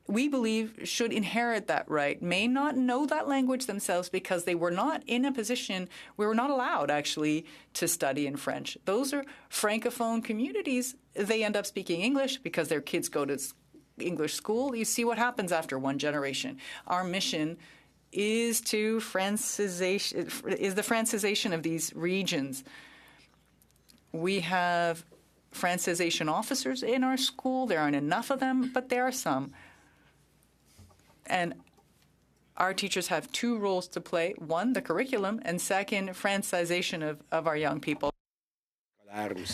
we believe, should inherit that right, may not know that language themselves because they were not in a position where we're not allowed, actually, to study in French. Those are Francophone communities. They end up speaking English because their kids go to English school. You see what happens after one generation. Our mission is the Francization of these regions. We have Francization officers in our school. There aren't enough of them, but there are some. And our teachers have two roles to play. One, the curriculum, and second, Francization of our young people.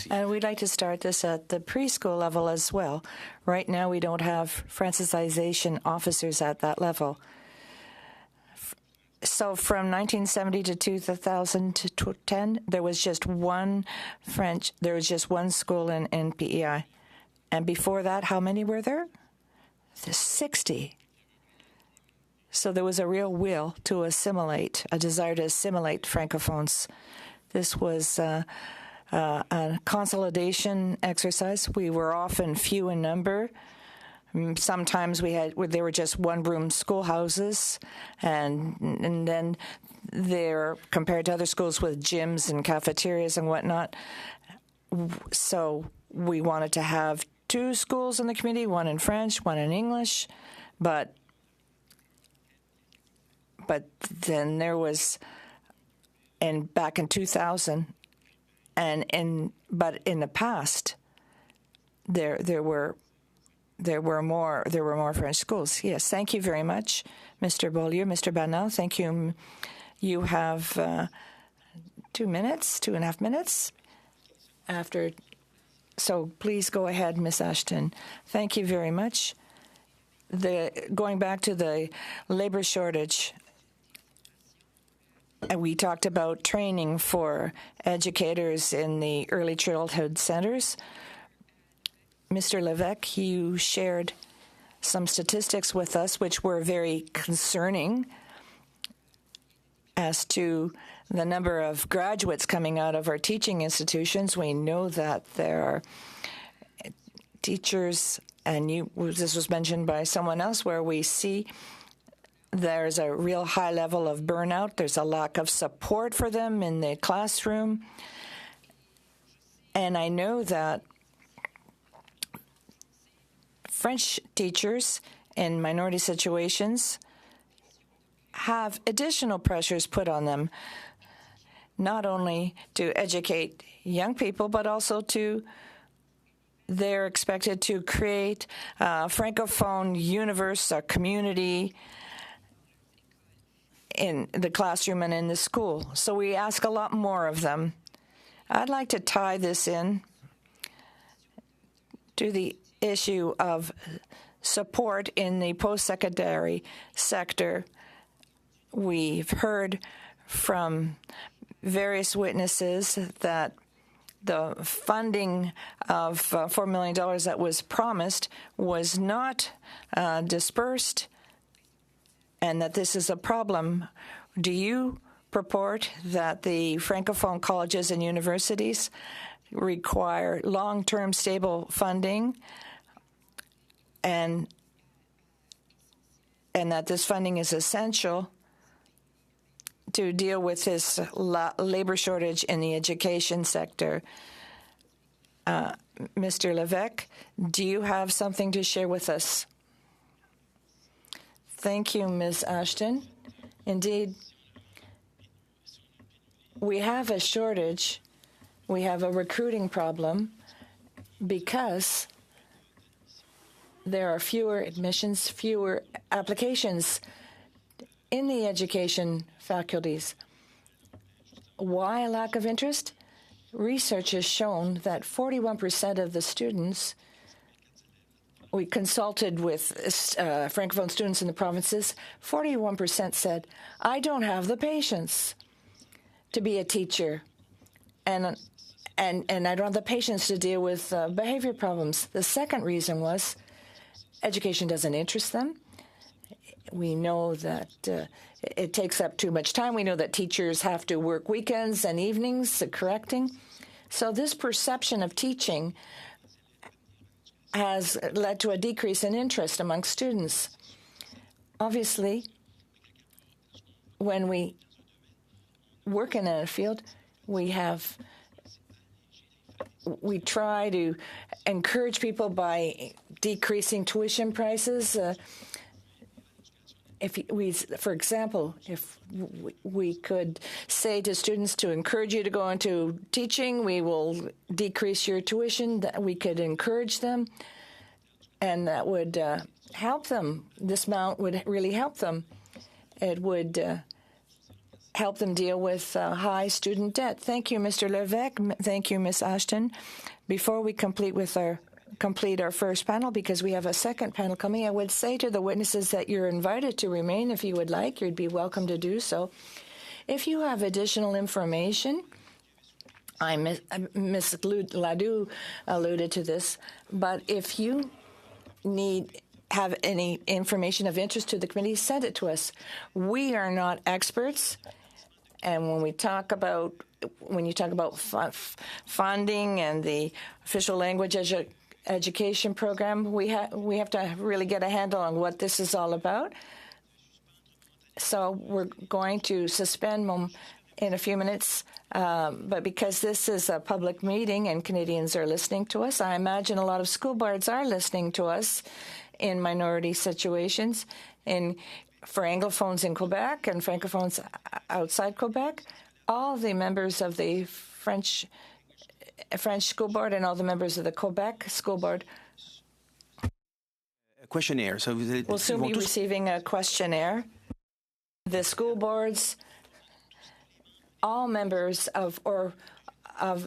And we'd like to start this at the preschool level as well. Right now, we don't have Francization officers at that level. So from 1970 to 2010, there was just one school in PEI. And before that, how many were there? 60. So there was a real will to assimilate, a desire to assimilate Francophones. This was a consolidation exercise. We were often few in number. Sometimes they were just one-room schoolhouses, and then they're compared to other schools with gyms and cafeterias and whatnot. So we wanted to have two schools in the community, one in French, one in English, but then there was, back in 2000, But in the past, there were more French schools. Yes, thank you very much, Mr. Beaulieu. Mr. Banal, thank you. You have 2.5 minutes after. So please go ahead, Ms. Ashton. Thank you very much. Going back to the labor shortage, we talked about training for educators in the early childhood centers. Mr. Levesque, you shared some statistics with us which were very concerning as to the number of graduates coming out of our teaching institutions. We know that there are teachers, and this was mentioned by someone else, where we see there's a real high level of burnout. There's a lack of support for them in the classroom. And I know that French teachers in minority situations have additional pressures put on them, not only to educate young people, but also they're expected to create a Francophone universe, a community in the classroom and in the school. So we ask a lot more of them. I'd like to tie this in to the issue of support in the post-secondary sector. We've heard from various witnesses that the funding of $4 million that was promised was not dispersed, and that this is a problem. Do you purport that the Francophone colleges and universities require long-term stable funding, and that this funding is essential to deal with this labor shortage in the education sector? Mr. Levesque, do you have something to share with us? Thank you, Ms. Ashton. Indeed, we have a shortage. We have a recruiting problem because there are fewer admissions, fewer applications in the education faculties. Why a lack of interest? Research has shown that 41% of the students, we consulted with Francophone students in the provinces, 41% said, I don't have the patience to be a teacher, and I don't have the patience to deal with behavior problems. The second reason was education doesn't interest them. We know that it takes up too much time. We know that teachers have to work weekends and evenings correcting. So this perception of teaching has led to a decrease in interest among students. Obviously, when we work in a field, we try to encourage people by decreasing tuition prices. For example, if we could say to students to encourage you to go into teaching, we will decrease your tuition, that we could encourage them, and that would help them. This amount would really help them. It would help them deal with high student debt. Thank you, Mr. Levesque. Thank you, Ms. Ashton. Before we complete our first panel, because we have a second panel coming, I would say to the witnesses that you're invited to remain if you would like. You'd be welcome to do so. If you have additional information, Ms. Ladue alluded to this, but if you have any information of interest to the committee, send it to us. We are not experts, and when you talk about funding and the official language education program, we have to really get a handle on what this is all about. So we're going to suspend in a few minutes, but because this is a public meeting and Canadians are listening to us, I imagine a lot of school boards are listening to us in minority situations, for Anglophones in Quebec and Francophones outside Quebec. All the members of the French French School Board and all the members of the Quebec School Board Questionnaire. Ça, vous allez, will ils soon vont be tous receiving a questionnaire. The school boards, all members of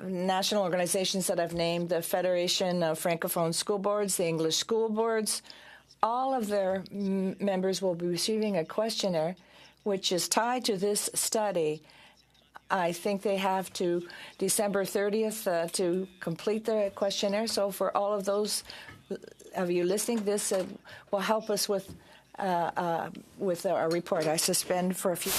national organizations that I've named, the Federation of Francophone School Boards, the English School Boards, all of their members will be receiving a questionnaire which is tied to this study. I think they have to December 30th to complete the questionnaire. So for all of those of you listening, this will help us with our report. I suspend for a few.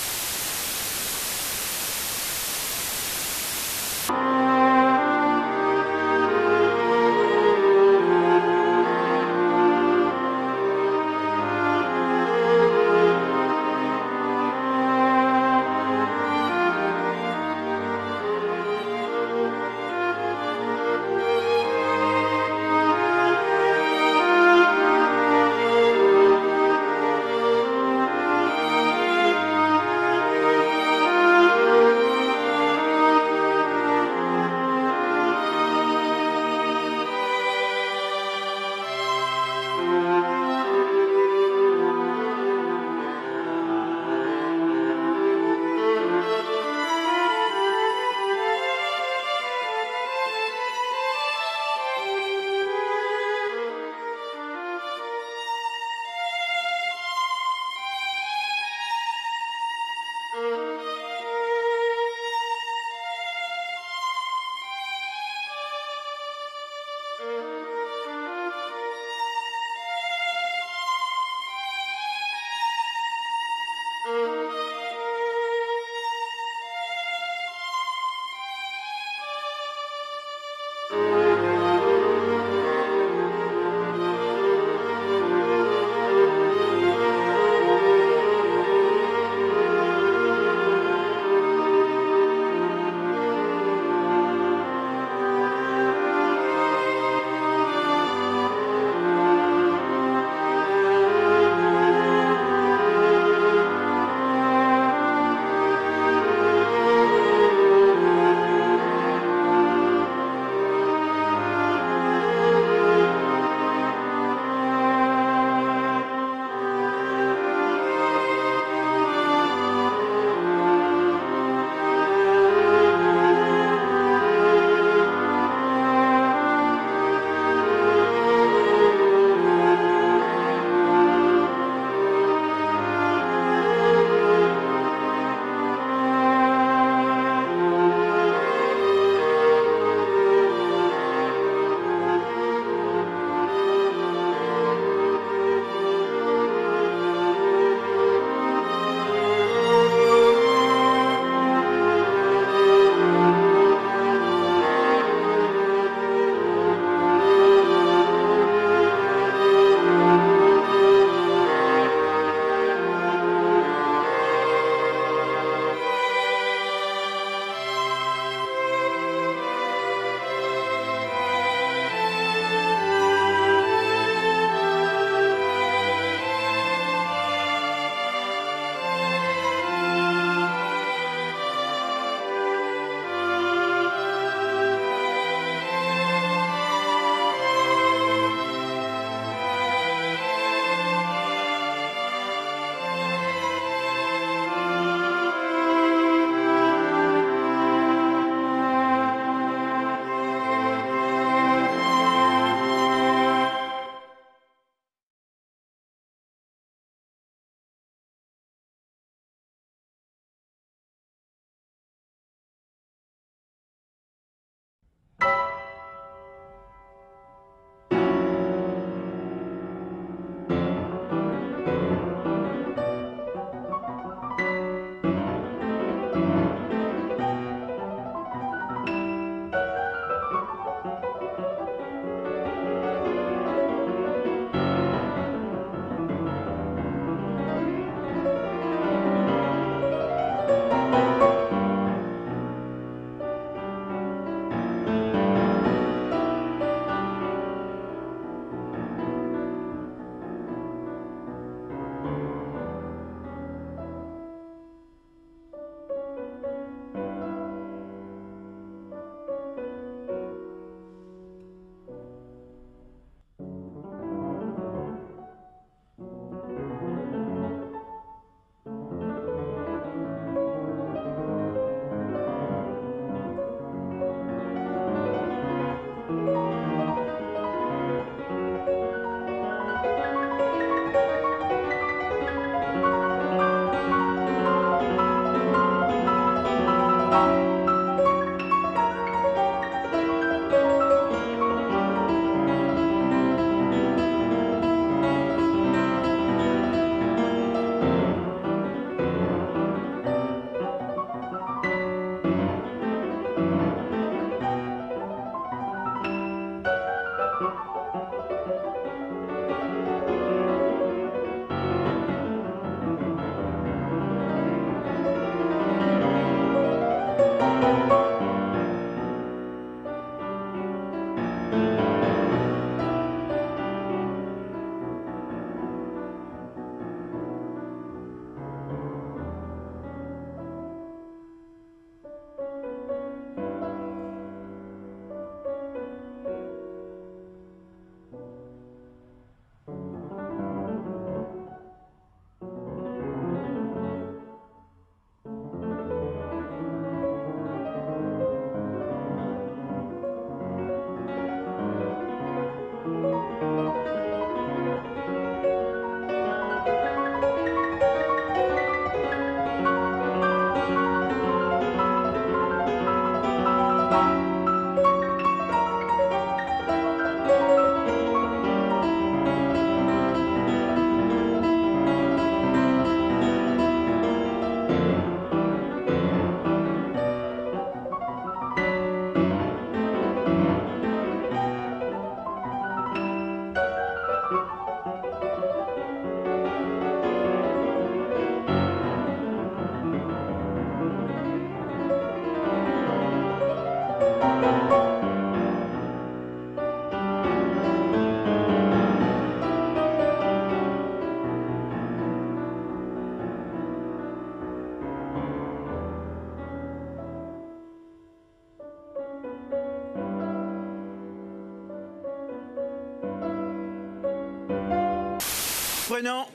Reprenons.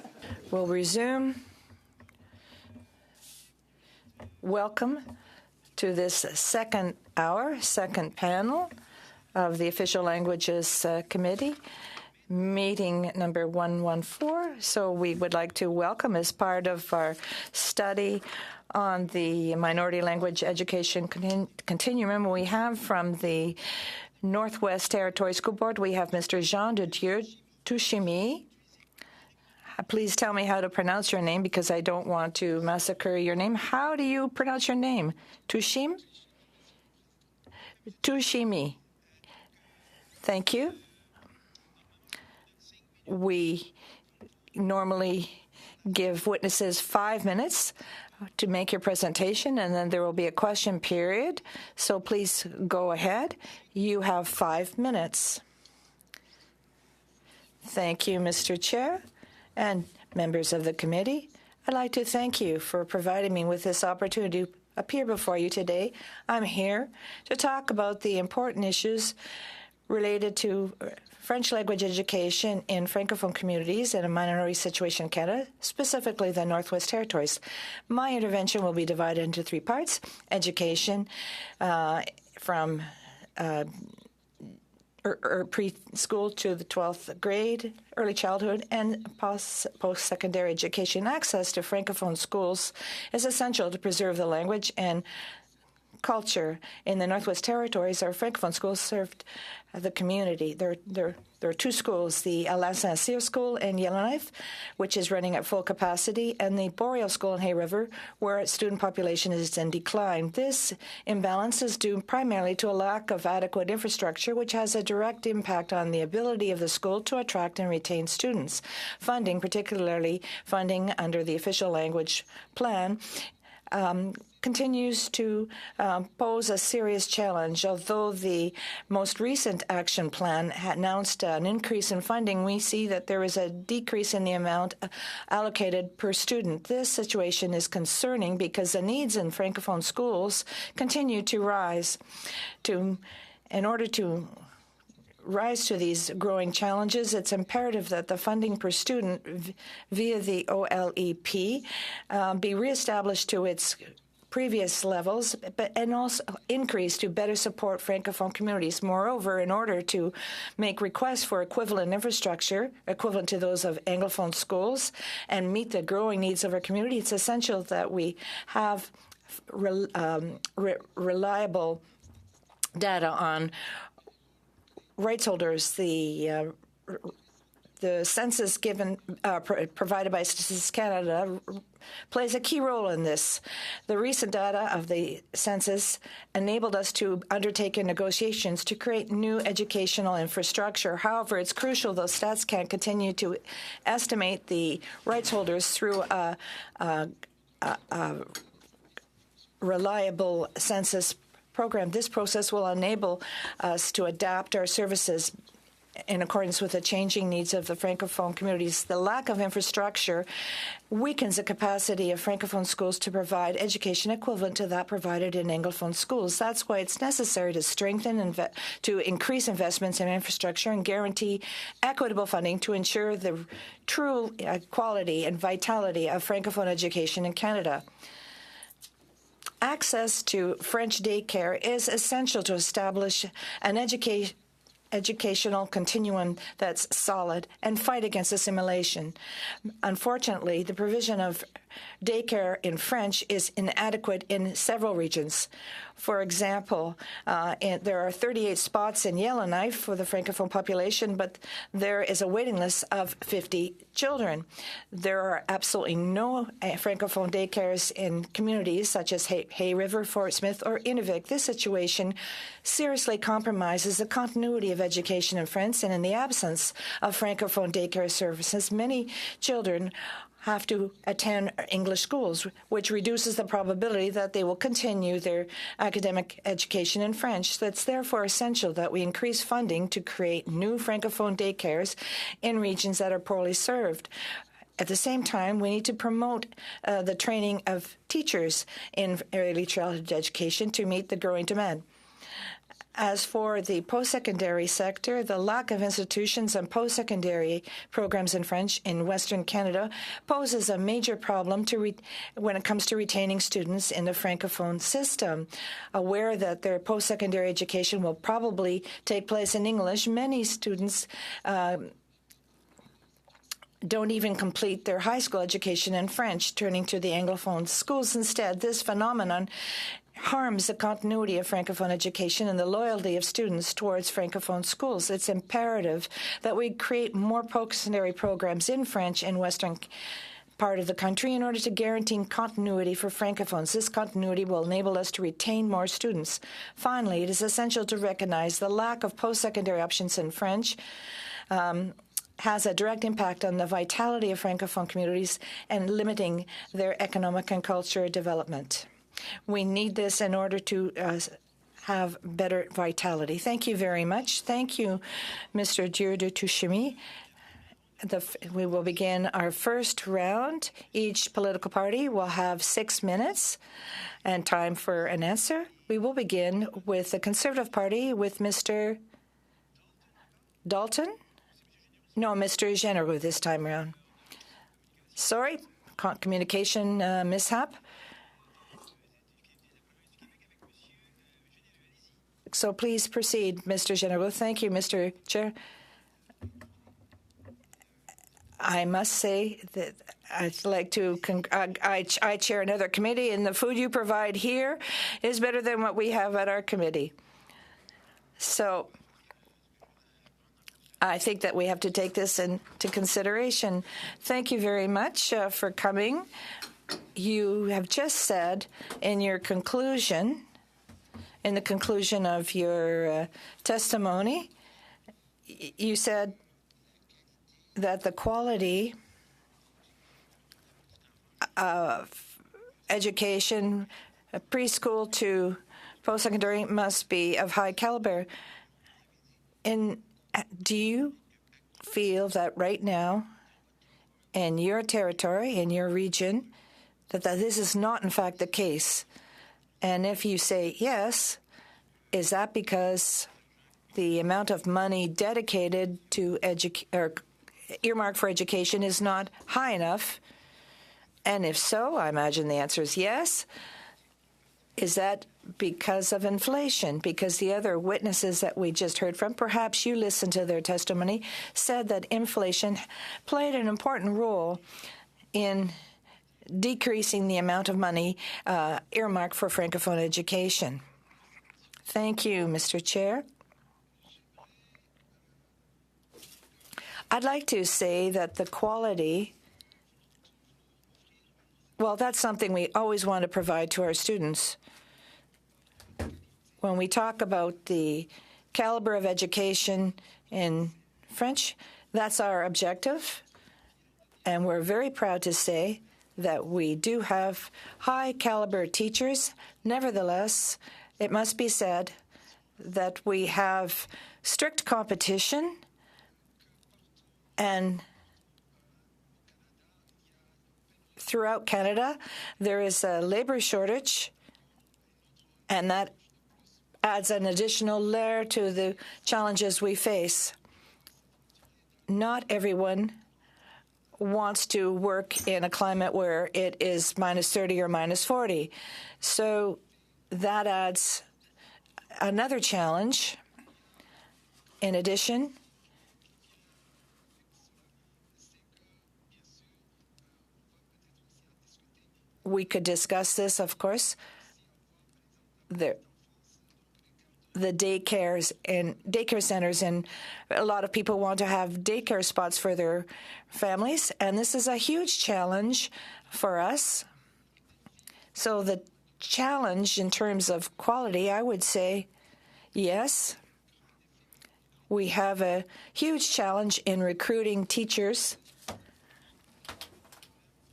We'll resume. Welcome to this second hour, second panel of the Official Languages Committee, meeting number 114. So we would like to welcome, as part of our study on the minority language education continuum, we have from the Northwest Territory School Board, we have Mr. Jean de Dieu Touchimi. Please tell me how to pronounce your name, because I don't want to massacre your name. How do you pronounce your name? Tushim? Touchimi. Thank you. We normally give witnesses 5 minutes to make your presentation, and then there will be a question period. So please go ahead. You have 5 minutes. Thank you, Mr. Chair and members of the committee. I'd like to thank you for providing me with this opportunity to appear before you today. I'm here to talk about the important issues related to French language education in Francophone communities in a minority situation in Canada, specifically the Northwest Territories. My intervention will be divided into 3 parts: education from preschool to the 12th grade, early childhood, and post-secondary education. Access to Francophone schools is essential to preserve the language and culture in the Northwest Territories. Our Francophone schools served the community. There are 2 schools, the Alain Saint-Cyr School in Yellowknife, which is running at full capacity, and the Boreal School in Hay River, where its student population is in decline. This imbalance is due primarily to a lack of adequate infrastructure, which has a direct impact on the ability of the school to attract and retain students. Funding, particularly funding under the Official Language Plan, continues to pose a serious challenge. Although the most recent action plan announced an increase in funding, we see that there is a decrease in the amount allocated per student. This situation is concerning because the needs in Francophone schools continue to rise. In order to rise to these growing challenges, it's imperative that the funding per student via the OLEP be reestablished to its previous levels, and also increase to better support Francophone communities. Moreover, in order to make requests for equivalent infrastructure, equivalent to those of Anglophone schools, and meet the growing needs of our community, it's essential that we have reliable data on rights holders. The census provided by Statistics Canada plays a key role in this. The recent data of the census enabled us to undertake negotiations to create new educational infrastructure. However, it's crucial those stats can't continue to estimate the rights holders through a reliable census program. This process will enable us to adapt our services in accordance with the changing needs of the Francophone communities. The lack of infrastructure weakens the capacity of Francophone schools to provide education equivalent to that provided in Anglophone schools. That's why it's necessary to strengthen to increase investments in infrastructure and guarantee equitable funding to ensure the true quality and vitality of Francophone education in Canada. Access to French daycare is essential to establish an educational continuum that's solid and fight against assimilation. Unfortunately, the provision of daycare in French is inadequate in several regions. For example, there are 38 spots in Yellowknife for the Francophone population, but there is a waiting list of 50 children. There are absolutely no Francophone daycares in communities such as Hay River, Fort Smith, or Inuvik. This situation seriously compromises the continuity of education in French, and in the absence of Francophone daycare services, many children have to attend English schools, which reduces the probability that they will continue their academic education in French. So it's therefore essential that we increase funding to create new Francophone daycares in regions that are poorly served. At the same time, we need to promote the training of teachers in early childhood education to meet the growing demand. As for the post-secondary sector, the lack of institutions and post-secondary programs in French in Western Canada poses a major problem when it comes to retaining students in the Francophone system. Aware that their post-secondary education will probably take place in English, many students don't even complete their high school education in French, turning to the Anglophone schools instead. This phenomenon harms the continuity of Francophone education and the loyalty of students towards Francophone schools. It's imperative that we create more post-secondary programs in French in Western part of the country in order to guarantee continuity for Francophones. This continuity will enable us to retain more students. Finally, it is essential to recognize the lack of post-secondary options in French has a direct impact on the vitality of Francophone communities and limiting their economic and cultural development. We need this in order to have better vitality. Thank you very much. Thank you, Mr. Dieu de Touchemy. We will begin our first round. Each political party will have 6 minutes and time for an answer. We will begin with the Conservative Party with Mr. Dalton. No, Mr. Généreux this time around. Sorry, communication mishap. So please proceed, Mr. Généreux. Thank you, Mr. Chair. I must say that I'd like to. I chair another committee, and the food you provide here is better than what we have at our committee. So I think that we have to take this into consideration. Thank you very much for coming. You have just said in your conclusion, in the conclusion of your testimony, you said that the quality of education, preschool to post-secondary, must be of high caliber. Do you feel that right now in your territory, in your region, that this is not in fact the case? And if you say yes, is that because the amount of money dedicated to earmarked for education is not high enough? And if so, I imagine the answer is yes. Is that because of inflation? Because the other witnesses that we just heard from, perhaps you listened to their testimony, said that inflation played an important role in decreasing the amount of money earmarked for Francophone education. Thank you, Mr. Chair. I'd like to say that the quality, well, that's something we always want to provide to our students. When we talk about the caliber of education in French, that's our objective. And we're very proud to say that we do have high caliber teachers. Nevertheless, it must be said that we have strict competition, and throughout Canada, there is a labor shortage, and that adds an additional layer to the challenges we face. Not everyone wants to work in a climate where it is minus 30 or minus 40. So that adds another challenge. In addition, we could discuss this, of course. The daycares and daycare centers, and a lot of people want to have daycare spots for their families, and this is a huge challenge for us. So the challenge in terms of quality, I would say, yes, we have a huge challenge in recruiting teachers,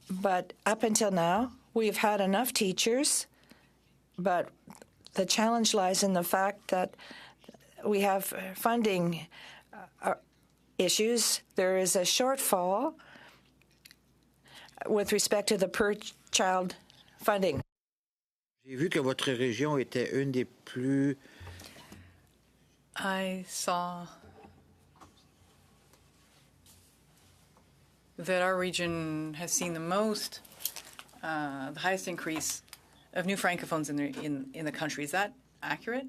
but up until now, we've had enough teachers, but the challenge lies in the fact that we have funding issues. There is a shortfall with respect to the per-child funding. J'ai vu que votre région était une des plus... I saw that our region has seen the highest increase of new francophones in the country. Is that accurate?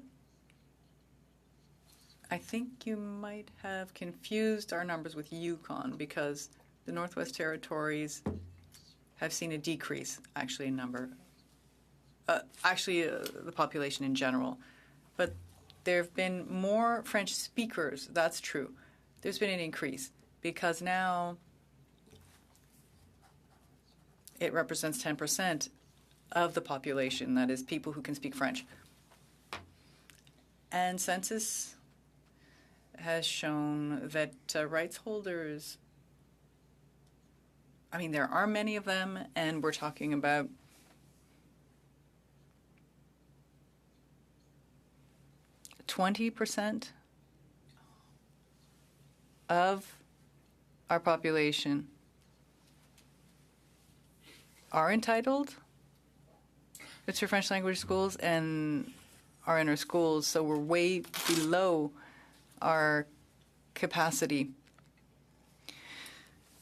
I think you might have confused our numbers with Yukon, because the Northwest Territories have seen a decrease, actually, in number. The population in general. But there have been more French speakers. That's true. There's been an increase because now it represents 10% of the population, that is, people who can speak French. And census has shown that rights holders, I mean, there are many of them, and we're talking about %20 of our population are entitled to French language schools and are in our schools, so we're way below our capacity.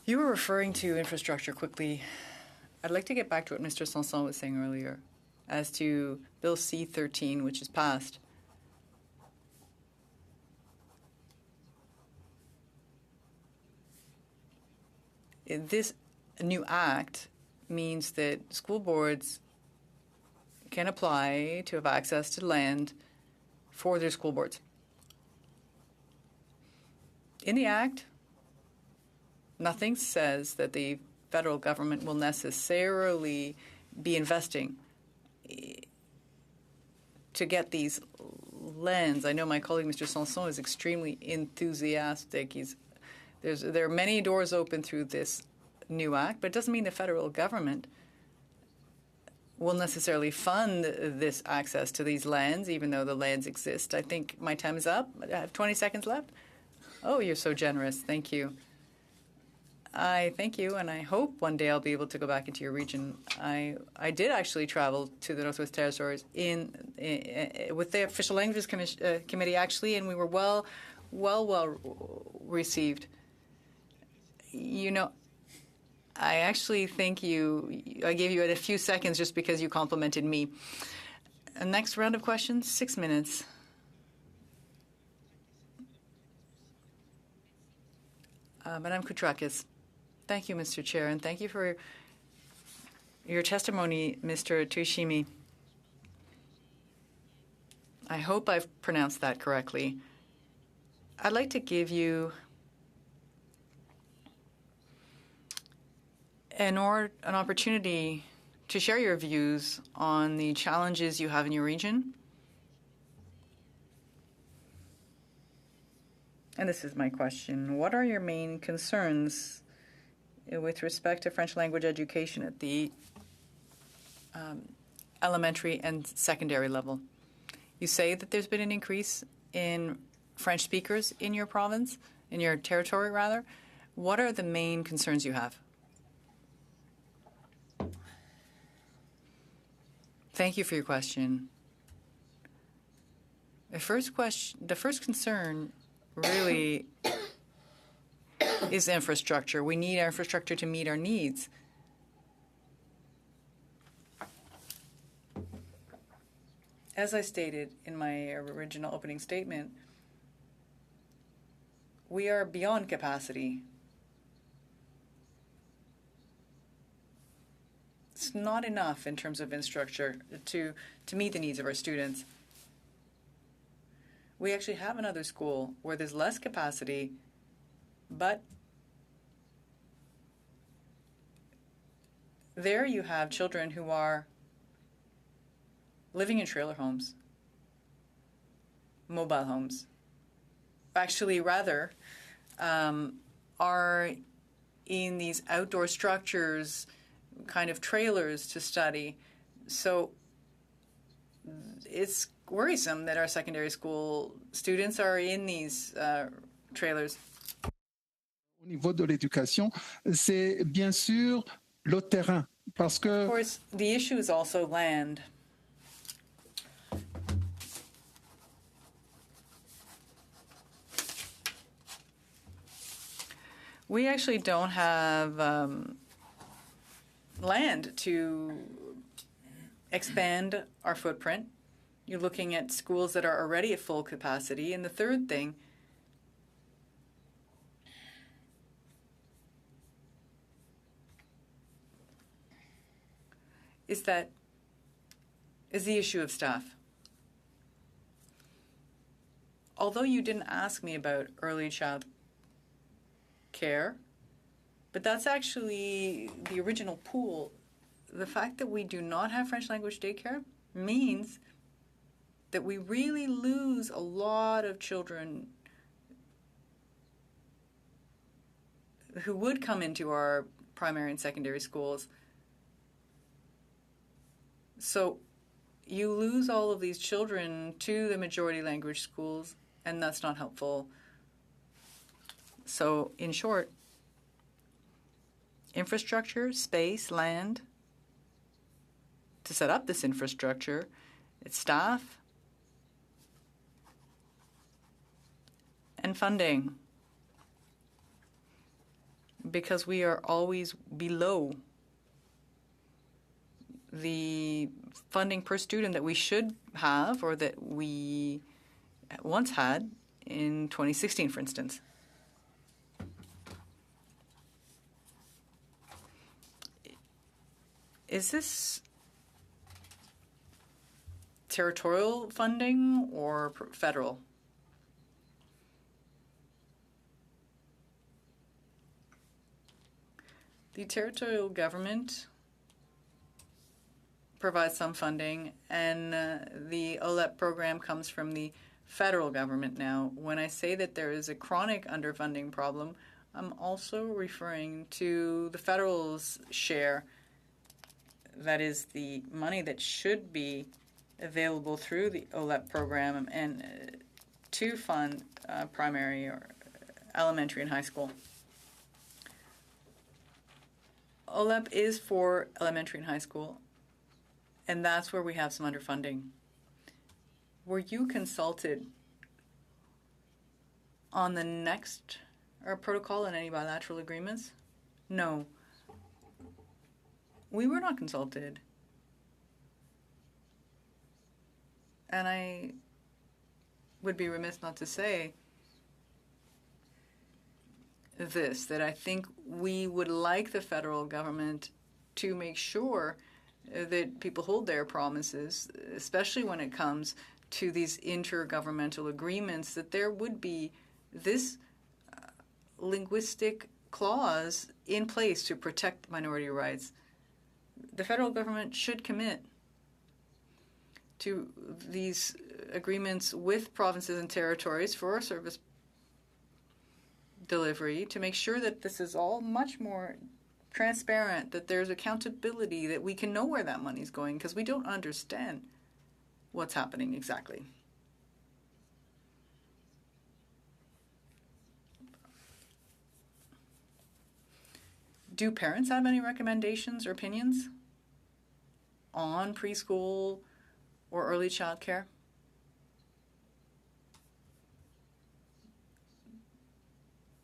You were referring to infrastructure quickly. I'd like to get back to what Mr. Sanson was saying earlier as to Bill C-13, which is passed. This new act means that school boards can apply to have access to land for their school boards. In the act, nothing says that the federal government will necessarily be investing to get these lands. I know my colleague, Mr. Sanson, is extremely enthusiastic. There are many doors open through this new act, but it doesn't mean the federal government will necessarily fund this access to these lands, even though the lands exist. I think my time is up. I have 20 seconds left. Oh, you're so generous. Thank you. I thank you, and I hope one day I'll be able to go back into your region. I did actually travel to the Northwest Territories with the Official Languages Committee, actually, and we were well received. You know, I actually think I gave you a few seconds just because you complimented me. Next round of questions, 6 minutes. Madame Koutrakis. Thank you, Mr. Chair, and thank you for Your testimony, Mr. Tushimi, I hope I've pronounced that correctly. I'd like to give you an opportunity to share your views on the challenges you have in your region. And this is my question. What are your main concerns with respect to French language education at the elementary and secondary level? You say that there's been an increase in French speakers in your province, in your territory, rather. What are the main concerns you have? Thank you for your question. The first concern really is infrastructure. We need our infrastructure to meet our needs. As I stated in my original opening statement, we are beyond capacity. It's not enough in terms of infrastructure to meet the needs of our students. We actually have another school where there's less capacity, but there you have children who are living in trailer homes, mobile homes. Actually, rather, are in these outdoor structures, kind of trailers to study. So it's worrisome that our secondary school students are in these trailers. Au niveau de l'éducation, c'est bien sûr le terrain, parce que Of course, the issue is also land. We actually don't have land to expand our footprint. You're looking at schools that are already at full capacity. And the third thing is the issue of staff. Although you didn't ask me about early child care, but that's actually the original pool. The fact that we do not have French language daycare means that we really lose a lot of children who would come into our primary and secondary schools. So you lose all of these children to the majority language schools, and that's not helpful. So, in short, infrastructure, space, land, to set up this infrastructure, it's staff, and funding, because we are always below the funding per student that we should have, or that we once had in 2016, for instance. Is this territorial funding or federal? The territorial government provides some funding, and the OLEP program comes from the federal government now. When I say that there is a chronic underfunding problem, I'm also referring to the federal's share. That is the money that should be available through the OLEP program and to fund primary or elementary and high school. OLEP is for elementary and high school, and that's where we have some underfunding. Were you consulted on the next protocol and any bilateral agreements? No. We were not consulted. And I would be remiss not to say this, that I think we would like the federal government to make sure that people hold their promises, especially when it comes to these intergovernmental agreements, that there would be this linguistic clause in place to protect minority rights. The federal government should commit to these agreements with provinces and territories for service delivery to make sure that this is all much more transparent, that there's accountability, that we can know where that money's going, because we don't understand what's happening exactly. Do parents have any recommendations or opinions on preschool or early child care?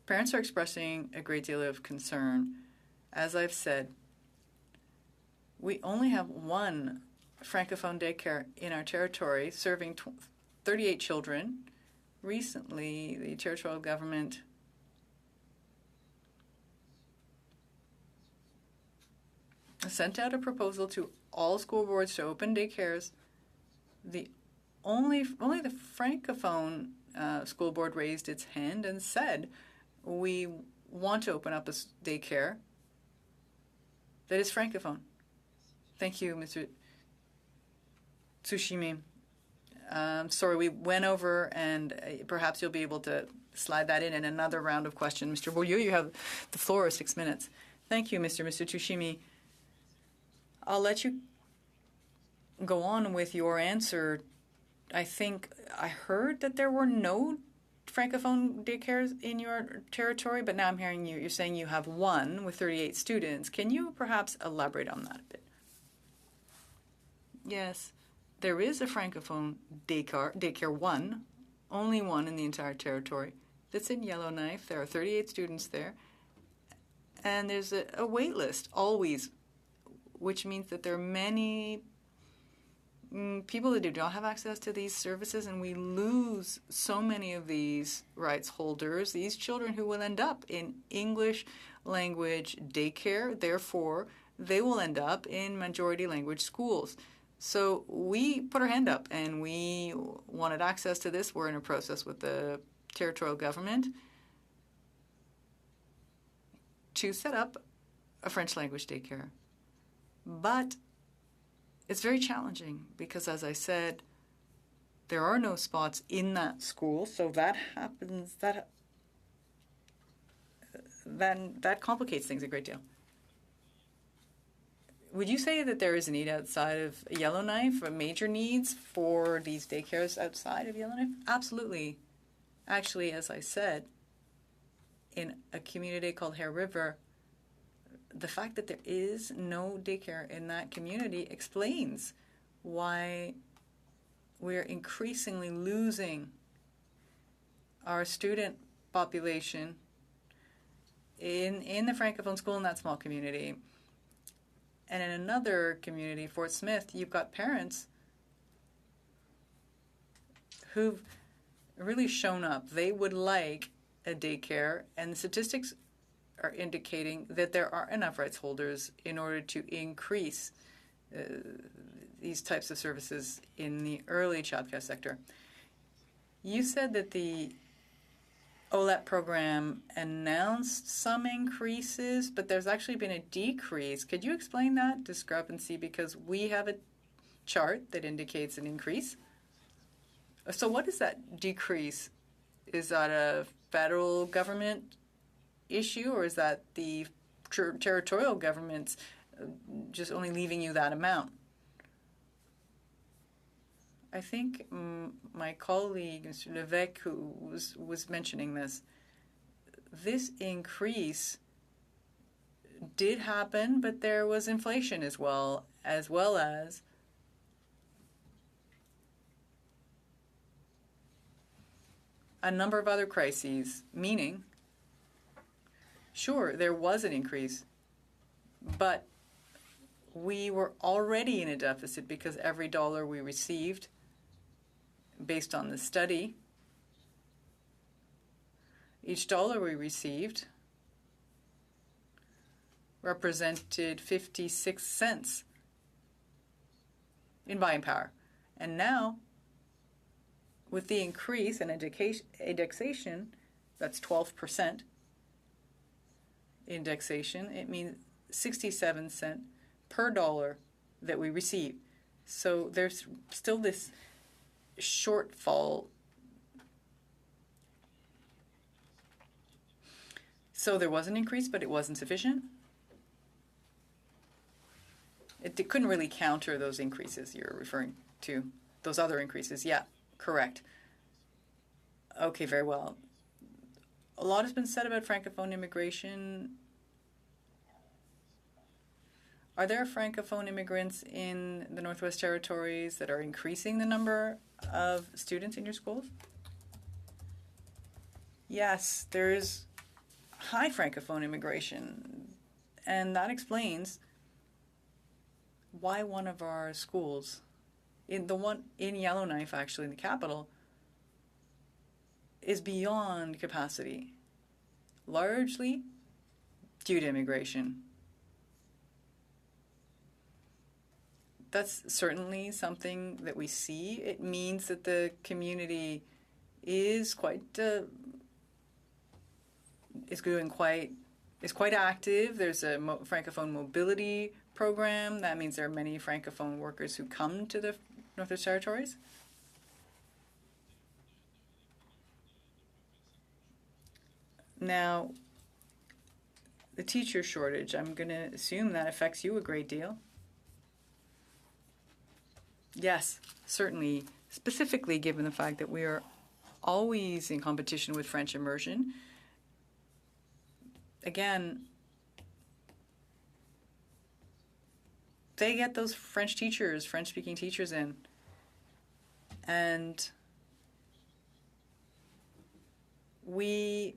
Parents are expressing a great deal of concern. As I've said, we only have one Francophone daycare in our territory serving 38 children. Recently, the territorial government sent out a proposal to all school boards to open daycares. Only the Francophone school board raised its hand and said, we want to open up a daycare that is Francophone. Thank you, Mr. Tsushima. Sorry, we went over, and perhaps you'll be able to slide that in another round of questions. Mr. Beaulieu, you have the floor, 6 minutes. Thank you, Mr. Tsushima. I'll let you go on with your answer. I think I heard that there were no Francophone daycares in your territory, but now I'm hearing you're saying you have one with 38 students. Can you perhaps elaborate on that a bit? Yes, there is a Francophone daycare one, only one in the entire territory. That's in Yellowknife. There are 38 students there. And there's a wait list always, which means that there are many people that do not have access to these services, and we lose so many of these rights holders, these children who will end up in English language daycare. Therefore, they will end up in majority language schools. So we put our hand up, and we wanted access to this. We're in a process with the territorial government to set up a French language daycare. But it's very challenging because, as I said, there are no spots in that school. So that happens, that complicates things a great deal. Would you say that there is a need outside of Yellowknife, or major needs for these daycares outside of Yellowknife? Absolutely. Actually, as I said, in a community called Hare River, the fact that there is no daycare in that community explains why we're increasingly losing our student population in the Francophone school in that small community. And in another community, Fort Smith, you've got parents who've really shown up. They would like a daycare, and the statistics are indicating that there are enough rights holders in order to increase these types of services in the early child care sector. You said that the OLEP program announced some increases, but there's actually been a decrease. Could you explain that discrepancy? Because we have a chart that indicates an increase. So what is that decrease? Is that a federal government issue, or is that the territorial governments just only leaving you that amount? I think my colleague, Mr. Levesque, who was mentioning this, this increase did happen, but there was inflation as well as a number of other crises, meaning, sure, there was an increase, but we were already in a deficit because every dollar we received, based on the study, each dollar we received represented 56 cents in buying power. And now, with the increase in indexation, that's 12% indexation, it means 67 cents per dollar that we receive. So there's still this shortfall. So there was an increase, but it wasn't sufficient. It couldn't really counter those increases you're referring to, those other increases. Yeah, correct. Okay, very well. A lot has been said about Francophone immigration. Are there Francophone immigrants in the Northwest Territories that are increasing the number of students in your schools? Yes, there is high Francophone immigration, and that explains why one of our schools, the one in Yellowknife, actually in the capital, is beyond capacity, largely due to immigration. That's certainly something that we see. It means that the community is quite active. There's a Francophone mobility program. That means there are many Francophone workers who come to the Northwest Territories. Now, the teacher shortage, I'm going to assume that affects you a great deal. Yes, certainly, specifically given the fact that we are always in competition with French immersion. Again, they get those French-speaking teachers in. And we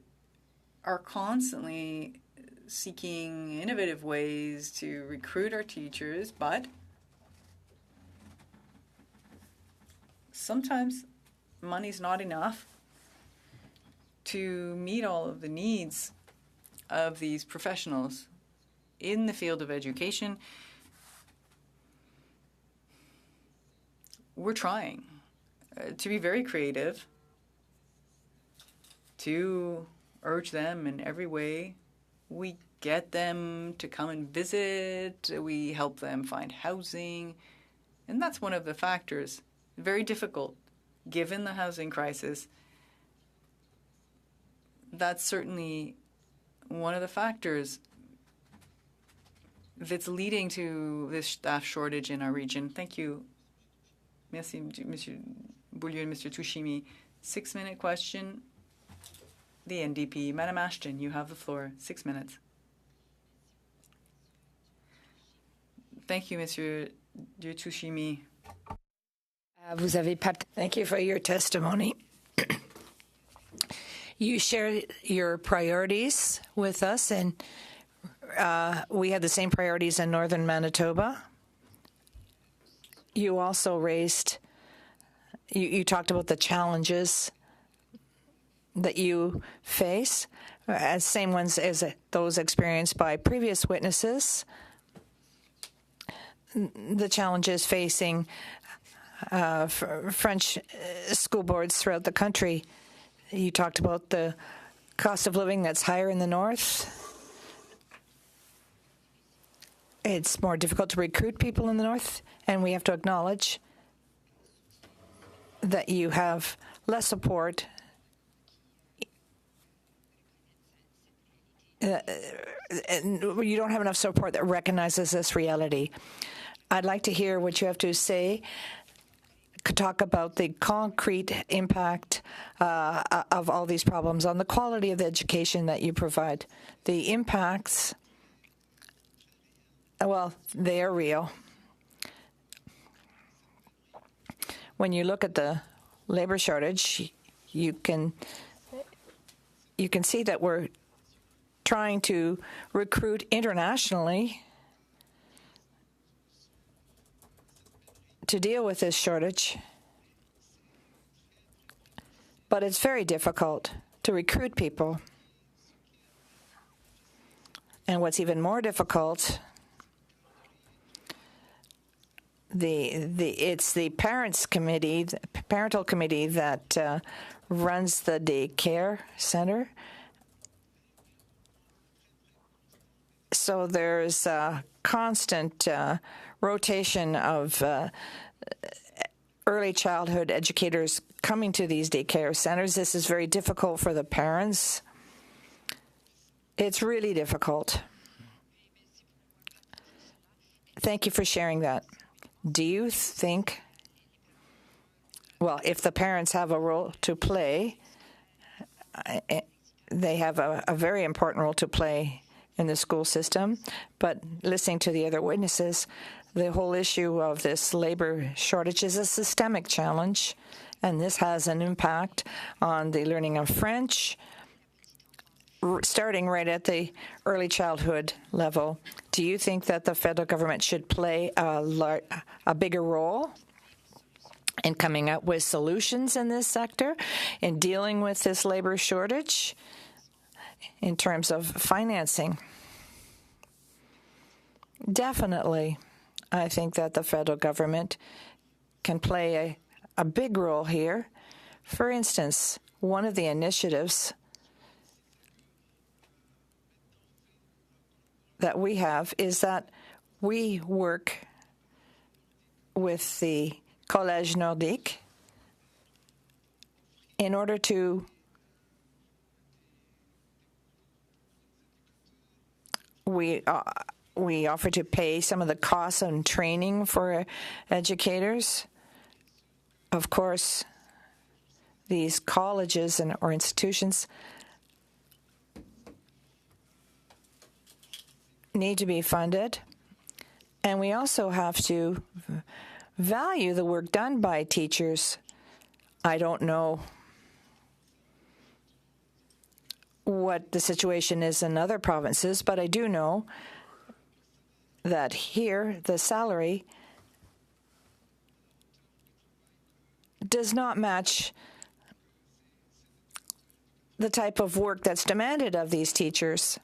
are constantly seeking innovative ways to recruit our teachers, but sometimes money's not enough to meet all of the needs of these professionals in the field of education. We're trying to be very creative, to urge them in every way. We get them to come and visit. We help them find housing. And that's one of the factors. Very difficult, given the housing crisis. That's certainly one of the factors that's leading to this staff shortage in our region. Thank you. Merci, Mr. Beaulieu and Mr. Tushimi. 6-minute question. The NDP. Madam Ashton, you have the floor. 6 minutes. Thank you, Mr. Tushimi. Thank you for your testimony. You shared your priorities with us, and we have the same priorities in northern Manitoba. You also you talked about the challenges that you face, as same ones as those experienced by previous witnesses. The challenges facing French school boards throughout the country. You talked about the cost of living that's higher in the north. It's more difficult to recruit people in the north, and we have to acknowledge that you have less support and you don't have enough support that recognizes this reality. I'd like to hear what you have to say. Could talk about the concrete impact of all these problems on the quality of the education that you provide. The impacts, well, they are real. When you look at the labor shortage, you can see that we're trying to recruit internationally to deal with this shortage. But it's very difficult to recruit people. And what's even more difficult, it's the parental committee that runs the daycare center. So there's a constant rotation of early childhood educators coming to these daycare centers. This is very difficult for the parents. It's really difficult. Thank you for sharing that. Do you think, well, if the parents have a role to play, they have a very important role to play in the school system, but listening to the other witnesses, the whole issue of this labor shortage is a systemic challenge, and this has an impact on the learning of French, starting right at the early childhood level. Do you think that the federal government should play a bigger role in coming up with solutions in this sector, in dealing with this labor shortage, in terms of financing? Definitely. I think that the federal government can play a big role here. For instance, one of the initiatives that we have is that we work with the Collège Nordique in order to we offer to pay some of the costs and training for educators. Of course, these colleges or institutions need to be funded, and we also have to value the work done by teachers. I don't know what the situation is in other provinces, but I do know that here the salary does not match the type of work that's demanded of these teachers.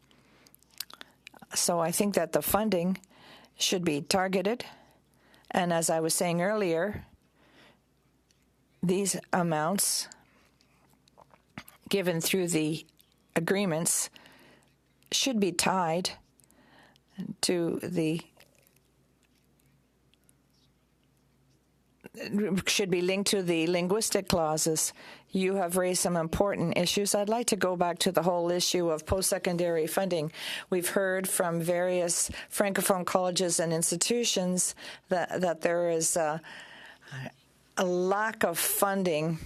So I think that the funding should be targeted. And as I was saying earlier, these amounts given through the agreements should be tied to should be linked to the linguistic clauses. You have raised some important issues. I'd like to go back to the whole issue of post-secondary funding. We've heard from various Francophone colleges and institutions that there is a lack of funding,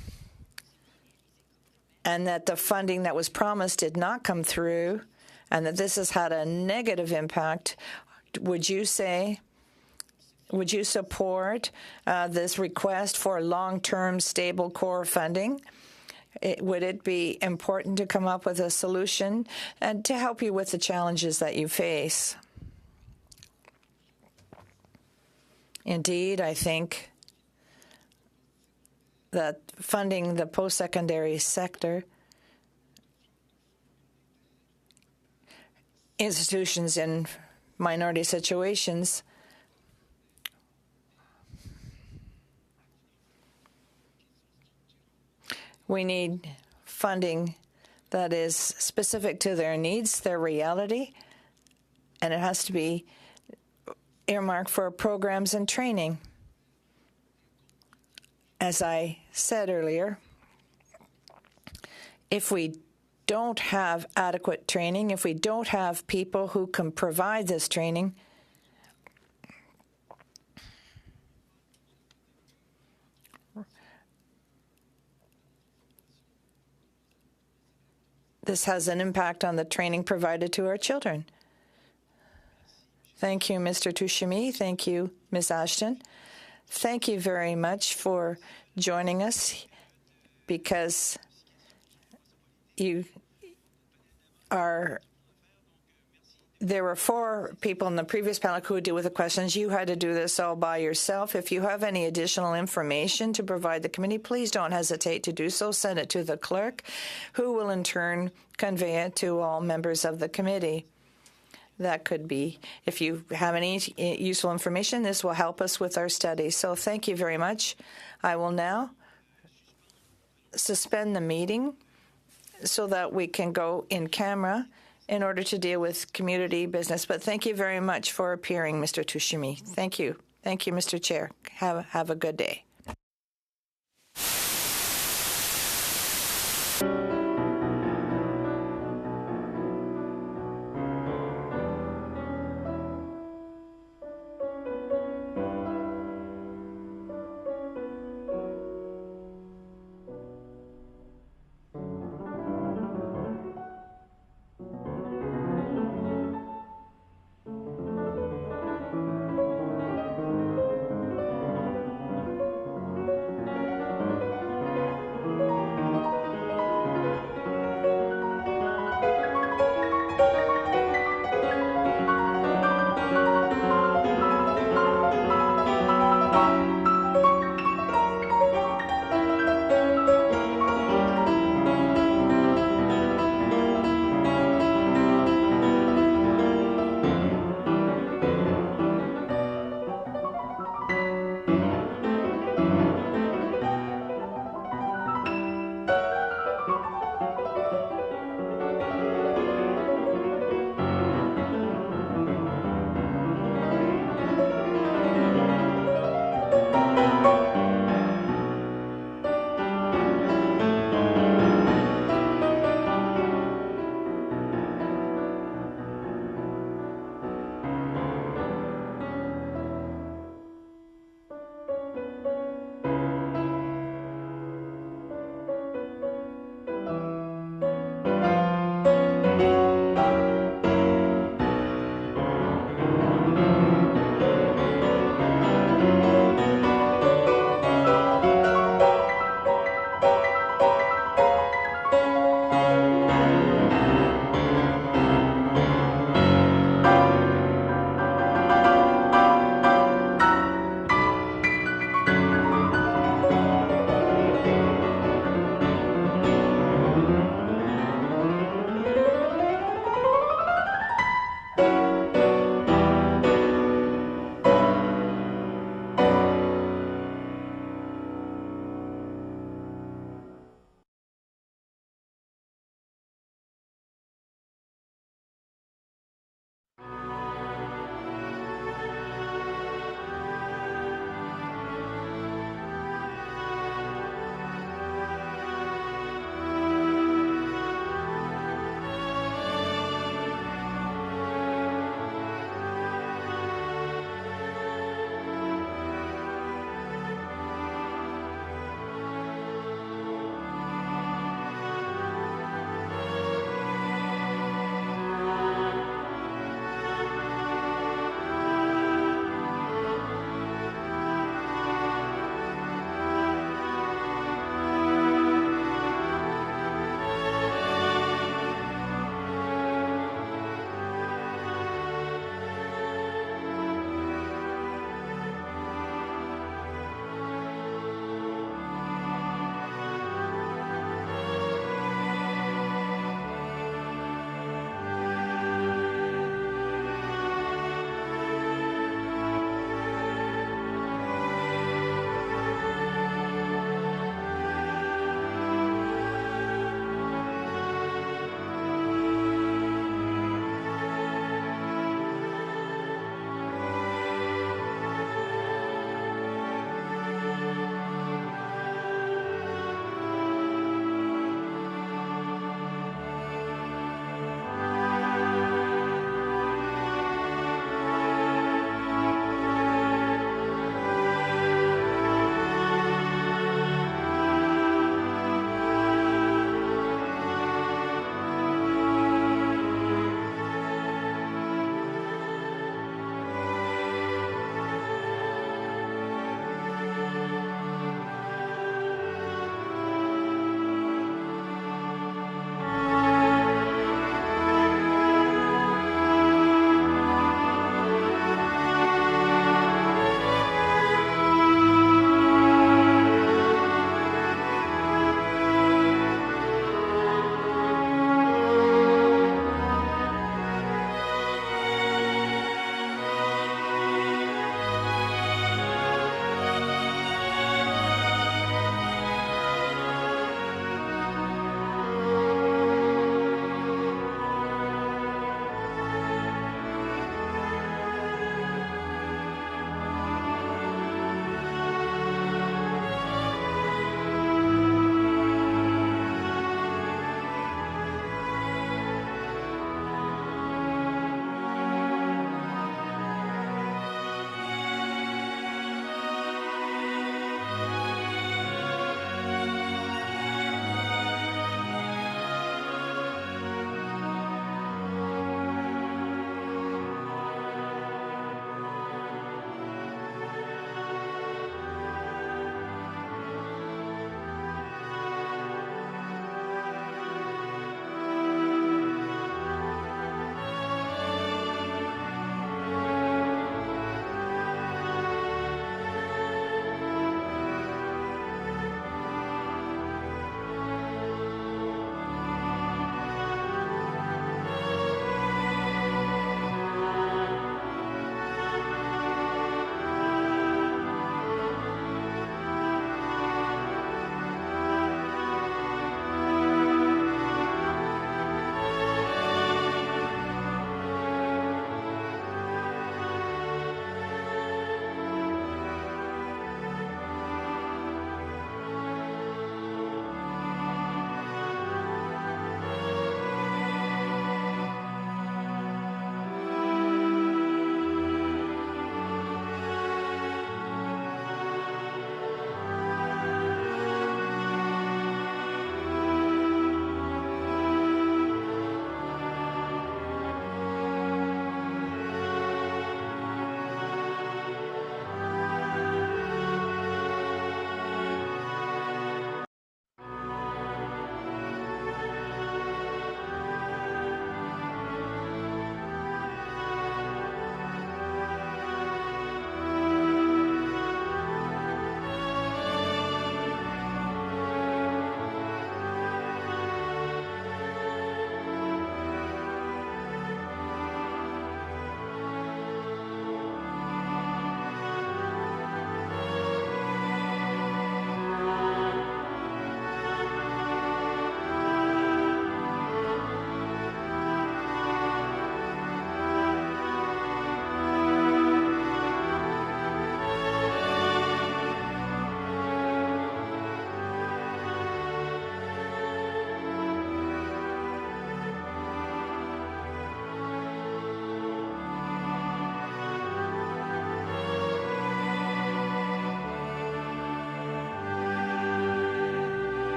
and that the funding that was promised did not come through, and that this has had a negative impact. Would you support this request for long-term stable core funding? Would it be important to come up with a solution and to help you with the challenges that you face? Indeed, I think that funding the post-secondary sector, institutions in minority situations, we need funding that is specific to their needs, their reality, and it has to be earmarked for programs and training. As I said earlier, if we don't have adequate training, if we don't have people who can provide this training, this has an impact on the training provided to our children. Thank you, Mr. Touchemi. Thank you, Ms. Ashton. Thank you very much for joining us, because there were 4 people in the previous panel who would deal with the questions. You had to do this all by yourself. If you have any additional information to provide the committee, please don't hesitate to do so. Send it to the clerk, who will in turn convey it to all members of the committee. that could be, if you have any useful information, this will help us with our study. So thank you very much. I will now suspend the meeting so that we can go in camera in order to deal with community business. But thank you very much for appearing, Mr. Tushimi. Thank you. Thank you, Mr. Chair. Have a good day.